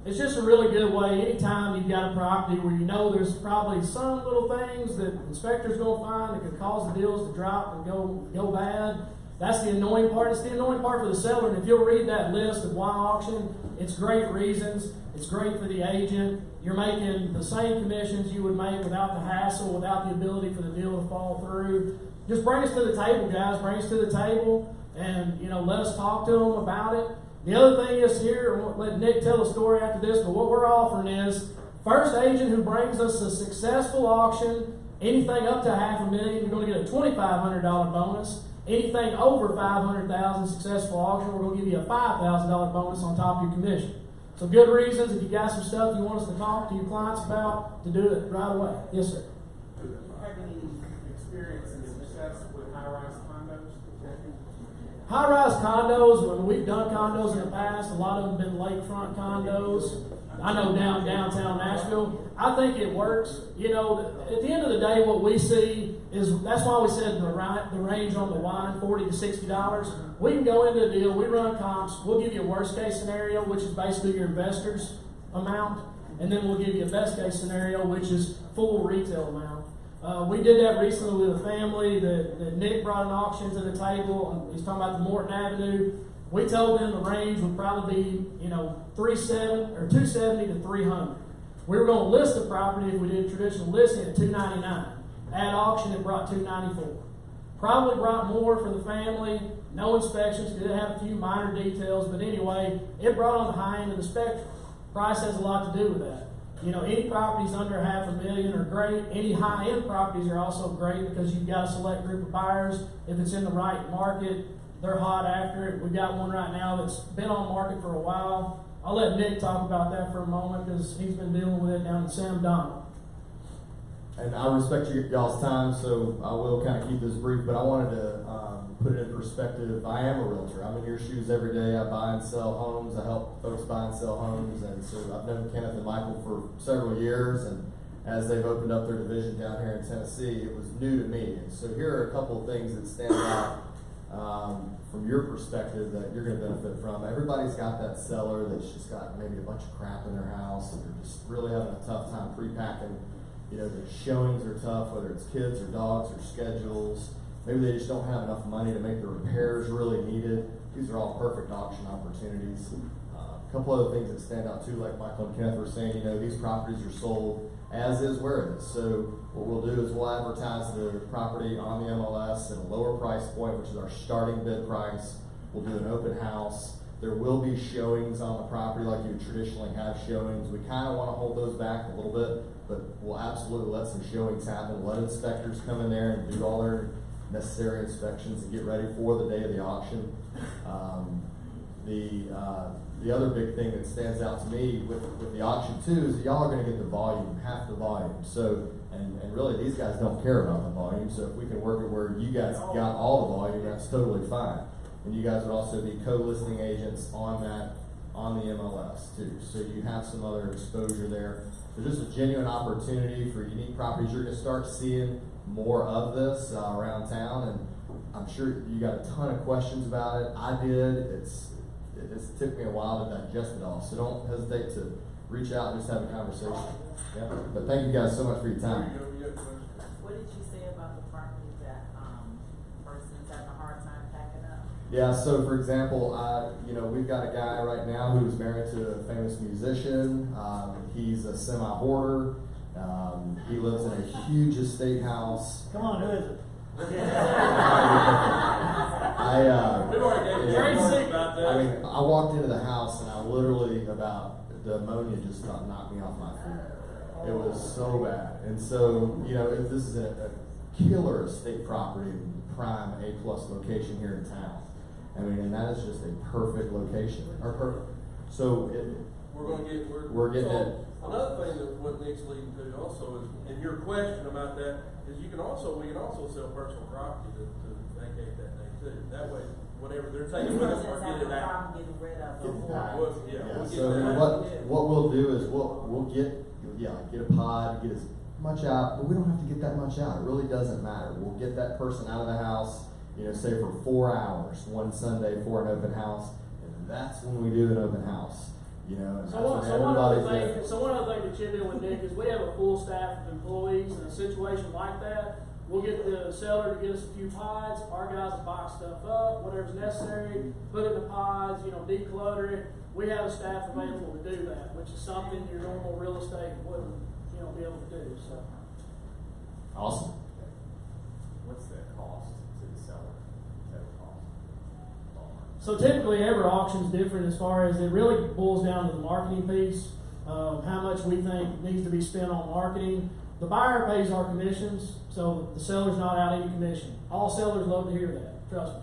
It's just a really good way. Anytime you've got a property where you know there's probably some little things that inspectors going to find that could cause the deals to drop and go bad. That's the annoying part. It's the annoying part for the seller. And if you'll read that list of why auction, it's great reasons. It's great for the agent. You're making the same commissions you would make without the hassle, without the ability for the deal to fall through. Just bring us to the table, guys. Bring us to the table, and let us talk to them about it. The other thing is here, I won't let Nick tell the story after this, but what we're offering is first agent who brings us a successful auction, anything up to $500,000, you're going to get a $2,500 bonus. Anything over $500,000 successful auction, we're going to give you a $5,000 bonus on top of your commission. So good reasons. If you got some stuff you want us to talk to your clients about, to do it right away. Yes, sir. Do you have any experience and success with high-rise condos? High-rise condos, when we've done condos in the past, a lot of them have been lakefront condos. I know downtown Nashville. I think it works. At the end of the day, what we see is, that's why we said the range on the wine, $40 to $60. We can go into a deal, we run comps, we'll give you a worst case scenario, which is basically your investor's amount, and then we'll give you a best case scenario, which is full retail amount. We did that recently with a family that Nick brought an auction to the table. He's talking about the Morton Avenue. We told them the range would probably be, 270 to 300. We were going to list the property if we did a traditional listing at $299. At auction, it brought $294. Probably brought more for the family. No inspections. Did have a few minor details, but anyway, it brought on the high end of the spectrum. Price has a lot to do with that. Any properties under $500,000 are great. Any high-end properties are also great because you've got a select group of buyers. If it's in the right market, they're hot after it. We've got one right now that's been on the market for a while. I'll let Nick talk about that for a moment because he's been dealing with it down in San Donald. And I respect y'all's time, so I will kind of keep this brief, but I wanted to put it in perspective. I am a realtor. I'm in your shoes every day. I buy and sell homes. I help folks buy and sell homes. And so I've known Kenneth and Michael for several years. And as they've opened up their division down here in Tennessee, it was new to me. And so here are a couple of things that stand out from your perspective that you're going to benefit from. Everybody's got that seller that's just got maybe a bunch of crap in their house, and they're just really having a tough time pre-packing. The showings are tough, whether it's kids or dogs or schedules. Maybe they just don't have enough money to make the repairs really needed. These are all perfect auction opportunities. A couple other things that stand out too, like Michael and Kenneth were saying, these properties are sold as is where it is. So what we'll do is we'll advertise the property on the MLS at a lower price point, which is our starting bid price. We'll do an open house. There will be showings on the property like you would traditionally have showings. We kind of want to hold those back a little bit, but we'll absolutely let some showings happen. Let inspectors come in there and do all their necessary inspections and get ready for the day of the auction. The other big thing that stands out to me with the auction too is that y'all are going to get the volume, half the volume. So, and really these guys don't care about the volume. So if we can work it where you guys got all the volume, that's totally fine. And you guys would also be co-listing agents on the MLS too. So you have some other exposure there. So just a genuine opportunity for unique properties. You're going to start seeing more of this around town, and I'm sure you got a ton of questions about it. I did. It's took me a while to digest it all. So don't hesitate to reach out and just have a conversation. Yeah. But thank you guys so much for your time. What did you say about the property that person's having a hard time packing up? Yeah, so for example, we've got a guy right now who's married to a famous musician. He's a semi-hoarder. He lives in a huge estate house. Come on, who is it? I walked into the house and I literally the ammonia just about knocked me off my feet. It was so bad. And so, this is a killer estate property, prime A+ location here in town. And that is just a perfect location. So we're getting it. Another thing that what Nick's leading to also is, and your question about that is, we can also sell personal property to vacate that day too. That way, whatever they're taking with us, or get it out. So what we'll do is we'll get get a pod, get as much out, but we don't have to get that much out. It really doesn't matter. We'll get that person out of the house, say for 4 hours, one Sunday for an open house, and that's when we do an open house. And So one other thing to chip in with Nick is we have a full staff of employees in a situation like that. We'll get the seller to get us a few pods. Our guys will box stuff up, whatever's necessary, put it in the pods, declutter it. We have a staff available to do that, which is something your normal real estate wouldn't, be able to do. So. Awesome. What's the cost to the seller? Total cost. So typically every auction is different as far as it really boils down to the marketing piece, how much we think needs to be spent on marketing. The buyer pays our commissions, so the seller's not out any commission. All sellers love to hear that, trust me.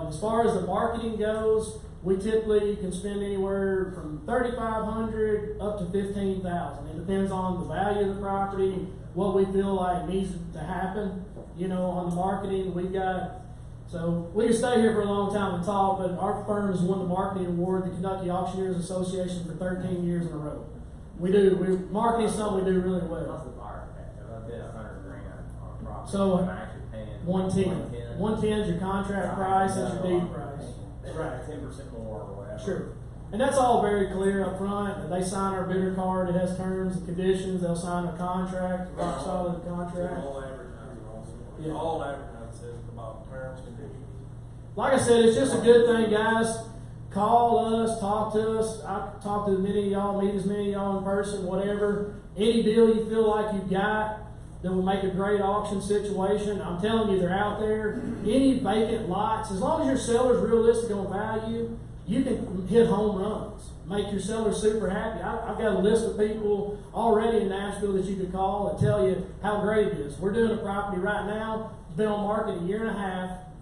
As far as the marketing goes, we typically can spend anywhere from $3,500 up to $15,000. It depends on the value of the property, what we feel like needs to happen. On the marketing, so we can stay here for a long time and talk, but our firm has won the marketing award, the Kentucky Auctioneers Association, for 13 years in a row. Marketing is something we do really well. What's the buyer pay? If I bid $100,000 on a property, So, I'm actually paying 110. 110 is your contract price, that's your deed price. Right, 10% more or whatever. Sure. And that's all very clear up front. They sign our bidder card, it has terms and conditions, they'll sign a contract, rock solid contract. All advertising also. Yeah. All advertising says about terms, conditions. Like I said, it's just a good thing, guys. Call us, talk to us. I talk to as many of y'all, meet as many of y'all in person, whatever. Any deal you feel like you've got that will make a great auction situation, I'm telling you, they're out there. Any vacant lots, as long as your seller's realistic on value, you can hit home runs. Make your seller super happy. I've got a list of people already in Nashville that you could call and tell you how great it is. We're doing a property right now. It's been on market 1.5 years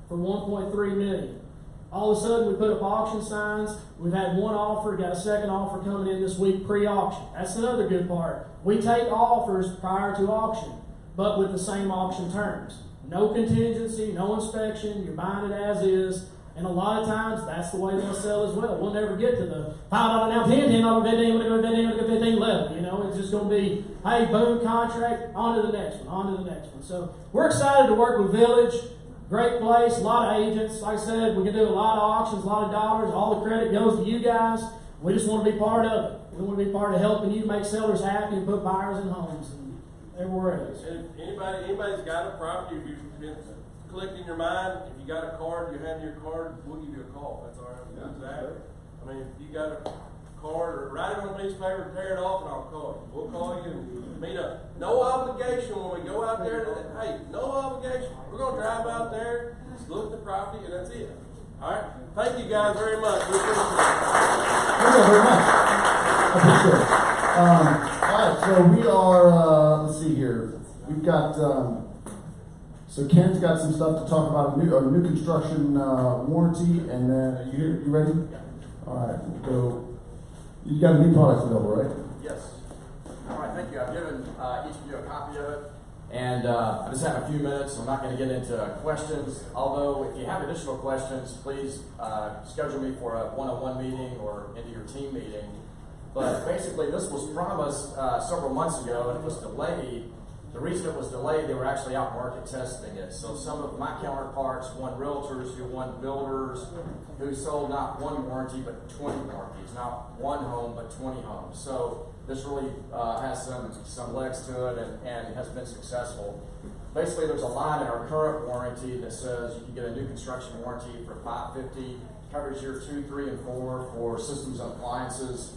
for $1.3 million. All of a sudden, we put up auction signs. We've had one offer, got a second offer coming in this week pre-auction. That's another good part. We take offers prior to auction, but with the same auction terms. No contingency, no inspection, you're buying it as is. And a lot of times, that's the way they'll sell as well. We'll never get to the $5 now, $10, $10, $15 level. It's just going to be, hey, boom, contract, on to the next one. So we're excited to work with Village. Great place, a lot of agents. Like I said, we can do a lot of auctions, a lot of dollars. All the credit goes to you guys. We just want to be part of it. We want to be part of helping you make sellers happy and put buyers in homes and everywhere else. And anybody's got a property, if you've been collecting your mind, if you got a card, you have your card, we'll give you a call. That's all right. Yeah. Exactly. I mean, if you got a card, or write it on a piece of paper, tear it off, and I'll call you. We'll call you and meet up. No obligation when we go out there. Hey, no obligation. We're going to drive out there, just look at the property, and that's it. All right? Thank you guys very much. We appreciate it. Thank you very much. I appreciate it. All right, so we are, let's see here. We've got, so Ken's got some stuff to talk about, a new construction warranty, and then, you ready? All right, we'll go. You got a new product available, right? Yes. All right, thank you. I've given each of you a copy of it. And I just have a few minutes. I'm not going to get into questions. Although, if you have additional questions, please schedule me for a one-on-one meeting or into your team meeting. But basically, this was promised several months ago, and it was delayed. The reason it was delayed, they were actually out market testing it. So some of my counterparts, one realtors, who won builders, who sold not one warranty, but 20 warranties. Not one home, but 20 homes. So this really has some legs to it and has been successful. Basically, there's a line in our current warranty that says you can get a new construction warranty for $550, covers year 2, 3, and 4 for systems and appliances.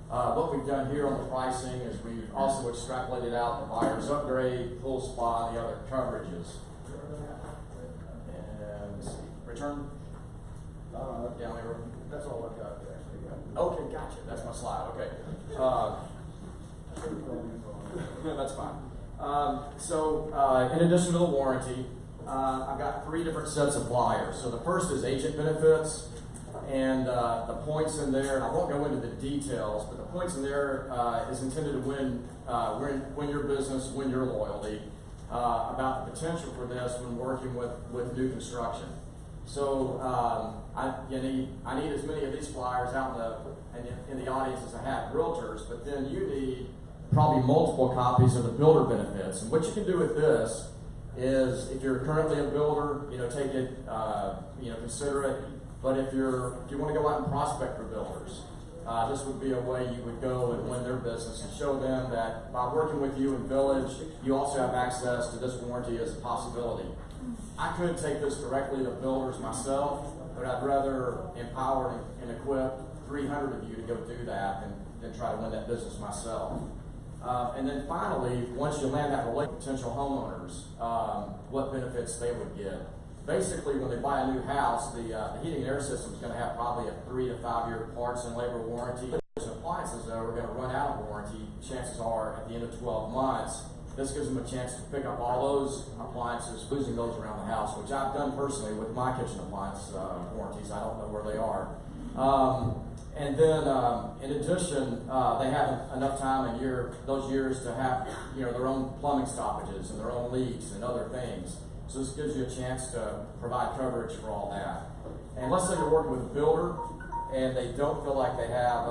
What we've done here on the pricing is we've also extrapolated out the buyer's upgrade, full spa, and the other coverages. And let's see, return. Down there. That's all I've got actually. Okay, gotcha. That's my slide. Okay. That's fine. So in addition to the warranty, I've got 3 different sets of flyers. So the first is agent benefits. And the points in there, and I won't go into the details, but the points in there is intended to win your business, win your loyalty, about the potential for this when working with new construction. So I need as many of these flyers out in the audience as I have realtors, but then you need probably multiple copies of the builder benefits. And what you can do with this is, if you're currently a builder, take it, consider it. But if you want to go out and prospect for builders, this would be a way you would go and win their business and show them that by working with you in Village, you also have access to this warranty as a possibility. I could take this directly to builders myself, but I'd rather empower and equip 300 of you to go do that than try to win that business myself. And then finally, once you land that relationship with potential homeowners, what benefits they would get. Basically, when they buy a new house, the heating and air system is going to have probably a 3 to 5 year parts and labor warranty. Those appliances, though, are going to run out of warranty, chances are, at the end of 12 months. This gives them a chance to pick up all those appliances, losing those around the house, which I've done personally with my kitchen appliance warranties. I don't know where they are. And then, in addition, they have enough time those years to have their own plumbing stoppages and their own leaks and other things. So this gives you a chance to provide coverage for all that. And let's say you're working with a builder and they don't feel like they have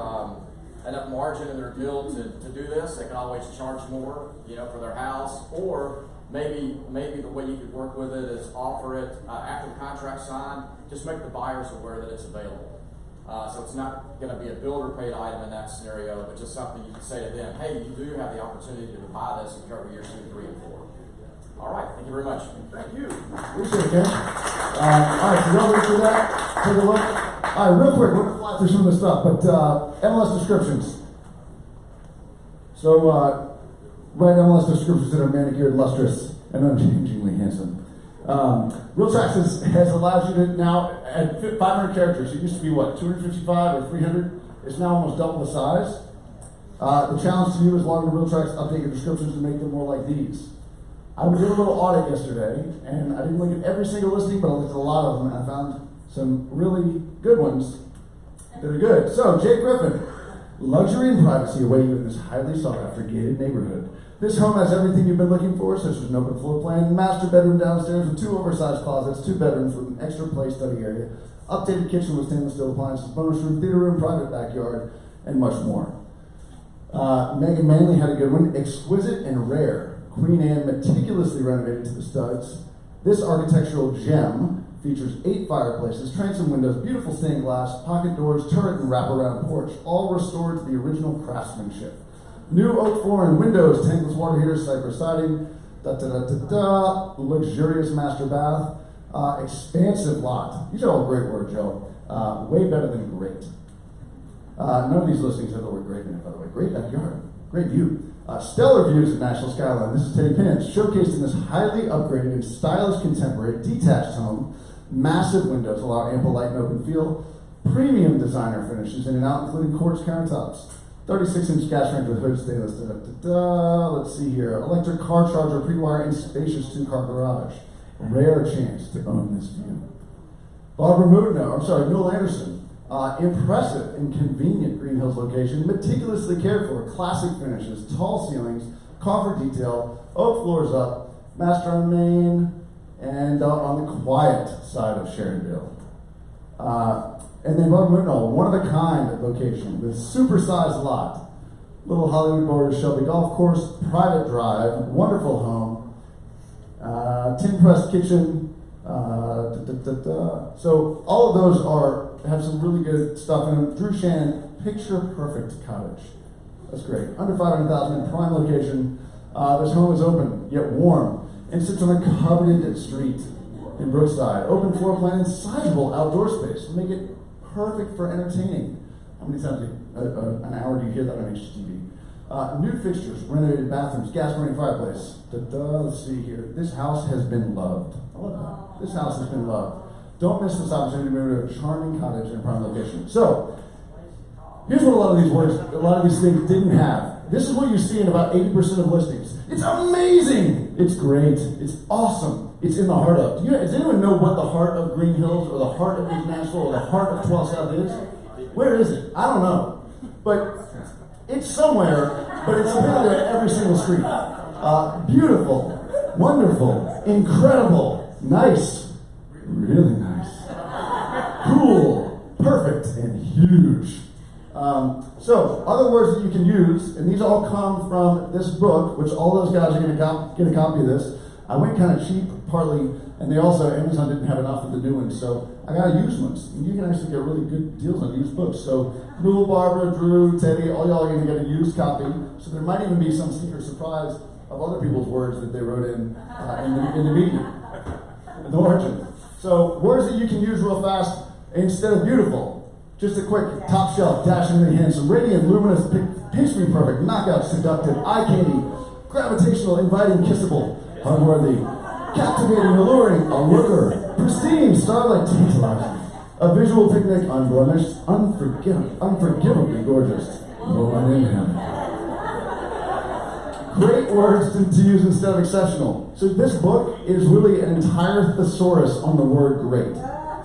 enough margin in their deal to do this. They can always charge more, for their house. Or maybe the way you could work with it is offer it after the contract's signed. Just make the buyers aware that it's available. So it's not going to be a builder-paid item in that scenario, but just something you can say to them, hey, you do have the opportunity to buy this and cover years 2, 3, and 4. All right, thank you very much. Thank you. Appreciate it, Ken. All right, so y'all ready for that? Take a look. All right, real quick, we're going to fly through some of this stuff, but MLS descriptions. So, write MLS descriptions that are manicured, lustrous, and unchangingly handsome. RealTracs has allowed you to now add 500 characters. It used to be, 255 or 300? It's now almost double the size. The challenge to you is logging to RealTracs, update your descriptions to make them more like these. I did a little audit yesterday, and I didn't look at every single listing, but I looked at a lot of them, and I found some really good ones that are good. So, Jake Griffin, luxury and privacy await you in this highly sought-after gated neighborhood. This home has everything you've been looking for, such as an open floor plan, master bedroom downstairs with 2 oversized closets, 2 bedrooms with an extra play study area, updated kitchen with stainless steel appliances, bonus room, theater room, private backyard, and much more. Megan Manley had a good one, exquisite and rare. Queen Anne meticulously renovated to the studs. This architectural gem features 8 fireplaces, transom windows, beautiful stained glass, pocket doors, turret, and wraparound porch, all restored to the original craftsmanship. New oak flooring, windows, tankless water heaters, cypress siding, luxurious master bath, expansive lot. These are all great words, Joe. Way better than great. None of these listings have the word great in it, by the way. Great backyard, great view. Stellar views of National Skyline. This is Teddy Pence, showcased in this highly upgraded and stylish contemporary detached home. Massive windows allow ample light and open feel. Premium designer finishes in and out, including quartz countertops. 36-inch gas range with hood stainless. Let's see here. Electric car charger, pre-wire, and spacious 2-car garage. Rare chance to own this view. Newell Anderson. Impressive and convenient Green Hills location, meticulously cared for, classic finishes, tall ceilings, coffer detail, oak floors up, master on main, and on the quiet side of Sherryville. And then Robert Moonall, one-of-a-kind location with supersized lot, little Hollywood Borders Shelby Golf Course, private drive, wonderful home, tin-pressed kitchen, So all of those have some really good stuff in them. Drew Shannon, picture perfect cottage. That's great. Under 500,000 in prime location. This home is open yet warm and sits on a coveted street in Brookside. Open floor plan and sizable outdoor space. Make it perfect for entertaining. How many times an hour do you hear that on HGTV? New fixtures, renovated bathrooms, gas burning fireplace. Let's see here. This house has been loved. I love that. This house has been loved. Don't miss this opportunity to move to a charming cottage in a prime location. So, here's what a lot of these things didn't have. This is what you see in about 80% of listings. It's amazing. It's great. It's awesome. It's in the heart of. Does anyone know what the heart of Green Hills or the heart of East Nashville or the heart of 12 South is? Where is it? I don't know. But it's somewhere, but it's literally at every single street. Beautiful, wonderful, incredible, nice, really nice, cool, perfect, and huge. So, other words that you can use, and these all come from this book, which all those guys are going to get a copy of this. I went kind of cheap, partly, and they also, Amazon didn't have enough of the new ones, so I got used ones. And you can actually get really good deals on used books. So, Newell, Barbara, Drew, Teddy, all y'all are going to get a used copy. So there might even be some secret surprise of other people's words that they wrote in the meeting, in the origin. So, words that you can use real fast instead of beautiful. Just a quick top shelf, dashingly handsome, radiant, luminous, pinch me perfect, knockout, seductive, eye candy, gravitational, inviting, kissable, unworthy, captivating, alluring, a looker, pristine, starlight, tantalizing, a visual picnic, unblemished, unforgivably gorgeous, woman in heaven. Great words to use instead of exceptional. So this book is really an entire thesaurus on the word great.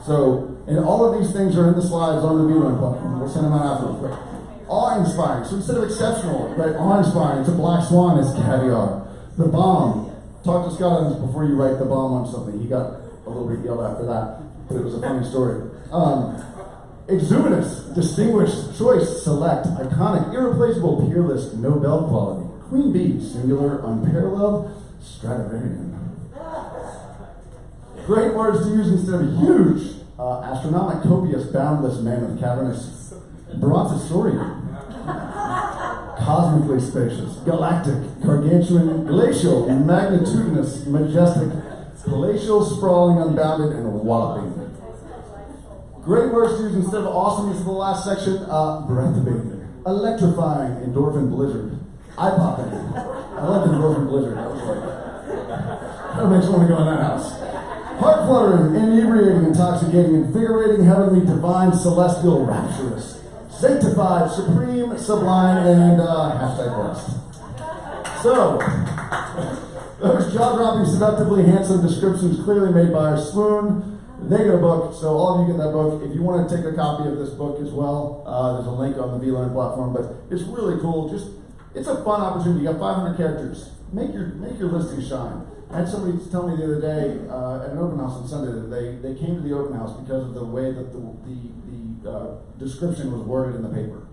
So, and all of these things are in the slides on the VLearn platform. We'll send them out afterwards. Awe-inspiring. So instead of exceptional, right? Awe-inspiring. It's a black swan. It's caviar. The bomb. Talk to Scott on this before you write the bomb on something. He got a little bit yelled after that, but it was a funny story. Exuberance, distinguished, choice, select, iconic, irreplaceable, peerless, Nobel quality. Queen bee, singular, unparalleled, Stradivarian. Great words to use instead of huge. Astronomic, copious, boundless, man of cavernous, brontosaurian. Cosmically spacious, galactic, gargantuan, glacial, magnitudinous, majestic, palatial, sprawling, unbounded, and walloping. Great words to use instead of awesome. This is the last section. Breathtaking, electrifying, endorphin blizzard, eye-popping. I love the endorphin blizzard. That was like, that makes me want to go in that house. Heart-fluttering, inebriating, intoxicating, invigorating, heavenly, divine, celestial, rapturous, sanctified, supreme, sublime, and hashtag blessed. So, those jaw-dropping, seductively handsome descriptions clearly made by Swoon. They get a book, so all of you get that book. If you want to take a copy of this book as well, there's a link on the VLearn platform, but it's really cool. It's a fun opportunity. You got 500 characters. Make your listing shine. I had somebody tell me the other day at an open house on Sunday that they came to the open house because of the way that the description was worded in the paper.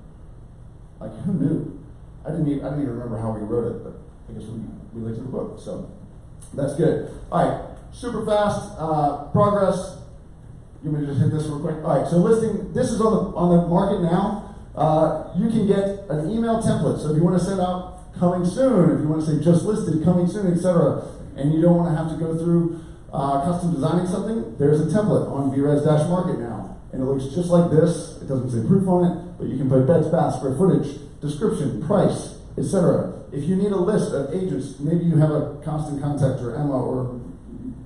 Like, who knew? I didn't even remember how we wrote it, but I guess we looked at the book, so that's good. All right, super fast progress. You want me to just hit this real quick? All right, so listing. This is on the market now. You can get an email template. So if you want to send out coming soon, if you want to say just listed, coming soon, etc., and you don't want to have to go through custom designing something, there's a template on VRes-Market now. And it looks just like this. It doesn't say proof on it, but you can put beds, baths, square footage, description, price, etc. If you need a list of agents, maybe you have a Constant Contact or Emma or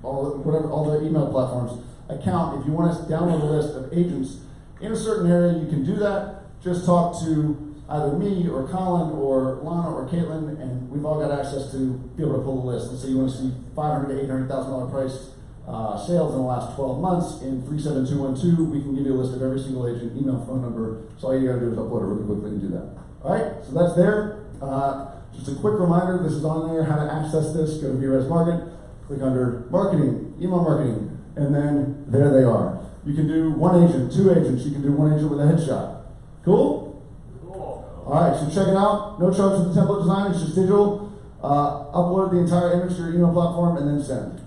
all the email platforms account. If you want to download a list of agents in a certain area, you can do that. Just talk to either me or Colin or Lana or Caitlin, and we've all got access to be able to pull the list. Let's say you want to see $500,000 to $800,000 price sales in the last 12 months in 37212. We can give you a list of every single agent, email, phone number. So all you got to do is upload it really quickly and do that. All right, so that's there. Just a quick reminder, this is on there, how to access this. Go to VRes-Market, click under marketing, email marketing, and then there they are. You can do one agent, two agents. You can do one agent with a headshot. Cool? All right, so check it out. No charge for the template design. It's just digital. Upload the entire image to your email platform and then send.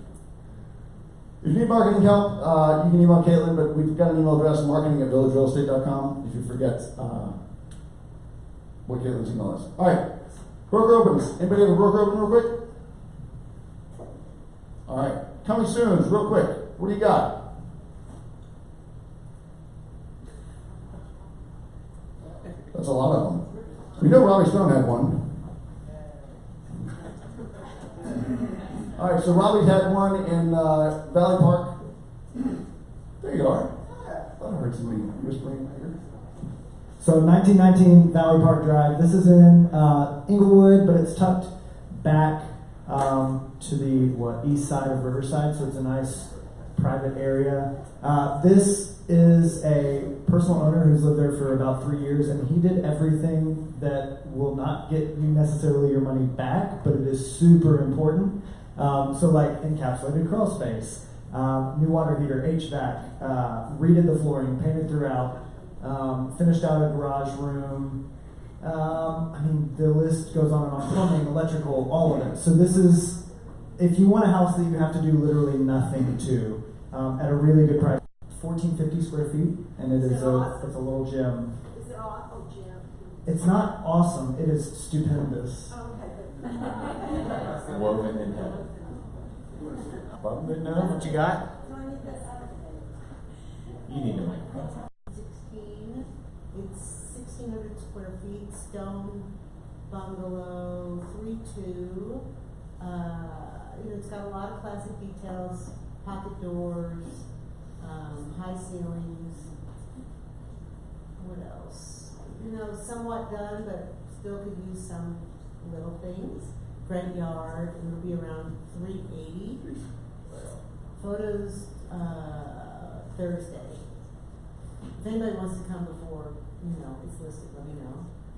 If you need marketing help, you can email Caitlin, but we've got an email address, marketing@villagerealestate.com, if you forget what Caitlin's email is. All right, broker opens. Anybody have a broker open real quick? All right, coming soon, real quick. What do you got? That's a lot of them. We know Robbie Stone had one. All right, so Robbie had one in Valley Park. There you are. I thought I heard somebody whispering here. So 1919 Valley Park Drive. This is in Inglewood, but it's tucked back to the east side of Riverside, so it's a nice private area. This is a personal owner who's lived there for about 3 years, and he did everything that will not get you necessarily your money back, but it is super important. So like encapsulated crawl space, new water heater, HVAC, redid the flooring, painted throughout, Finished out a garage room. I mean, the list goes on and on. Plumbing, electrical, all of it. So this is, if you want a house that you have to do literally nothing to, at a really good price. 1,450 square feet, and it's a little gym. Is it all, oh, gym? It's not awesome. It is stupendous. Oh, okay. Woven in heaven. Well, good enough. What you got? You need a microphone. 16. It's 1,600 square feet, stone bungalow, 3-2. It's got a lot of classic details, pocket doors, high ceilings. What else? Somewhat done, but still could use some little things. Front yard, it'll be around 380. Photos Thursday. If anybody wants to come before, it's listed, let me know.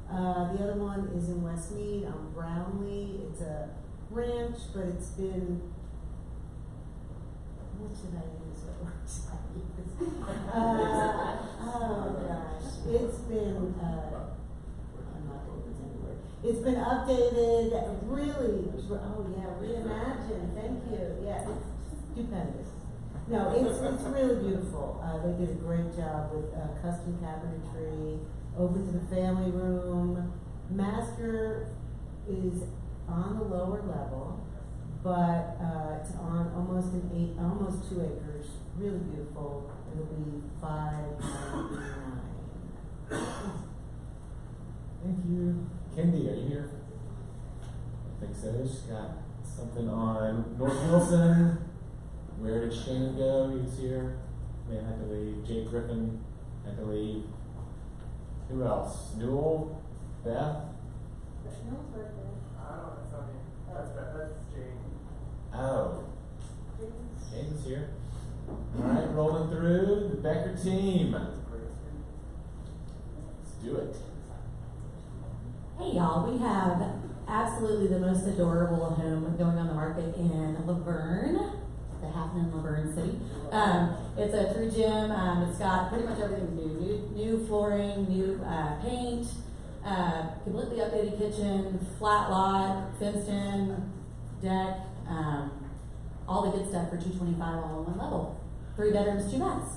The other one is in Westmead on Brownlee. It's a ranch, but it's been, what should I use? What word should I use? Oh gosh. It's been, I'm not going to use any word. It's been updated, really, oh yeah, reimagined, thank you. Yeah, it's stupendous. No, it's really beautiful. They did a great job with custom cabinetry, open to the family room. Master is on the lower level, but it's on almost 2 acres. Really beautiful. It'll be $599. Thank you. Kendi, are you here? I think so. She's got something on North Wilson. Where did Shane go? He was here. Man had to leave. Jake Griffin had to leave. Who else? Newell? Beth? Newell's birthday. I don't know, that's not me. That's Jane. Oh. James here. Alright, rolling through the Becker team. Let's do it. Hey y'all, we have absolutely the most adorable home going on the market in Laverne. The Halfman Laverne City. It's a 3-gym. It's got pretty much everything new. New flooring, new paint, completely updated kitchen, flat lot, fenced in deck, all the good stuff for $225 all on one level. 3 bedrooms, 2 baths.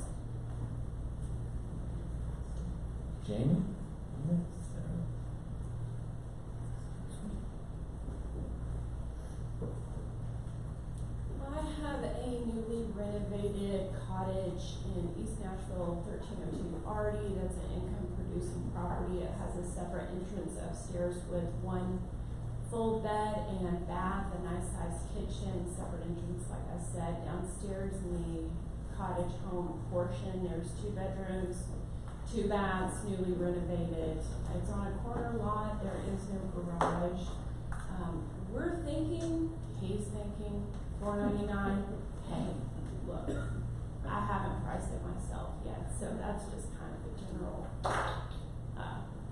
Jamie? I have a newly renovated cottage in East Nashville, 1302 Artie. That's an income producing property. It has a separate entrance upstairs with 1 full bed and bath, a nice sized kitchen, separate entrance, like I said. Downstairs in the cottage home portion, there's 2 bedrooms, 2 baths, newly renovated. It's on a corner lot. There is no garage. We're thinking, he's thinking, $499. Hey, look, I haven't priced it myself yet, so that's just kind of a general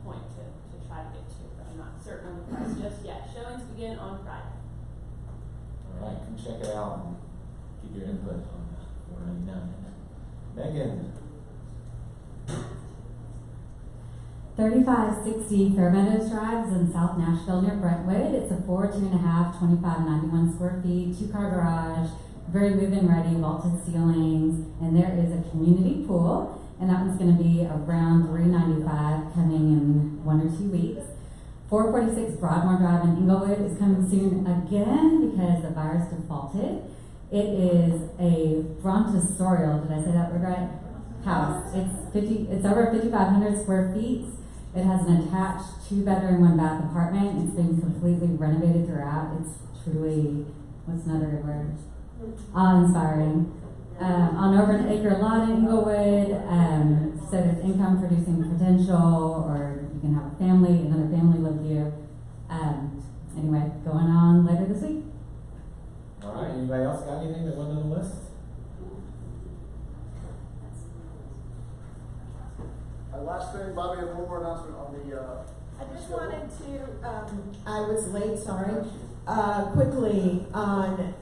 point to try to get to, but I'm not certain on the price just yet. Showings begin on Friday. Alright, come check it out and give your input on $499. Megan. 3560 Fairmeadows Drive is in South Nashville near Brentwood. It's a 4, 2.5, 2591 square feet, 2-car garage, very move-in ready, vaulted ceilings, and there is a community pool, and that one's going to be around $395 coming in 1 or 2 weeks. 446 Broadmoor Drive in Inglewood is coming soon again because the buyer's defaulted. It is a Brontosaurial, did I say that word right? House. It's over 5,500 square feet. It has an attached 2-bedroom, 1-bath apartment. It's been completely renovated throughout. It's truly, what's another good word? Awe-inspiring. On over an acre lot in Inglewood, so there's income producing potential, or you can have another family live here. Anyway, going on later this week. Alright, anybody else got anything that wasn't on the list? Last thing, Bobby, one more announcement on the, I just wanted to, I was late, sorry. Quickly, on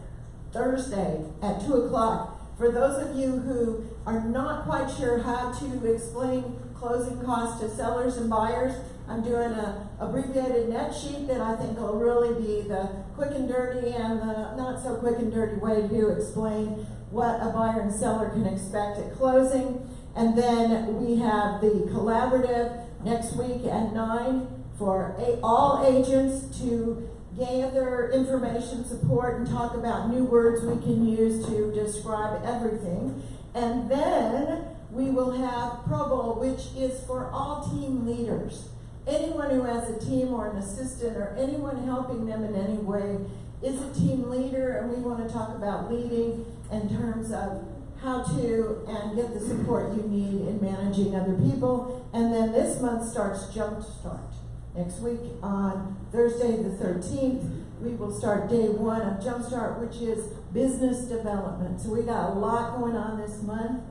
Thursday at 2 o'clock, for those of you who are not quite sure how to explain closing costs to sellers and buyers. I'm doing a abbreviated net sheet that I think will really be the quick and dirty and the not so quick and dirty way to explain what a buyer and seller can expect at closing. And then we have the collaborative next week at 9 for all agents to gather information, support, and talk about new words we can use to describe everything. And then we will have Pro Bowl, which is for all team leaders. Anyone who has a team or an assistant or anyone helping them in any way is a team leader, and we want to talk about leading in terms of how to and get the support you need in managing other people. And then this month starts Jumpstart. Next week on Thursday the 13th, we will start day 1 of Jumpstart, which is business development. So we got a lot going on this month,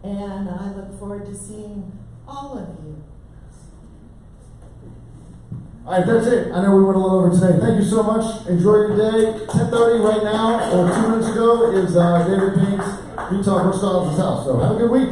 and I look forward to seeing all of you. All right, that's it. I know we went a little over today. Thank you so much. Enjoy your day. 10:30 right now, or 2 minutes ago, is David Payne's Utah Hairstyles' house. So have a good week.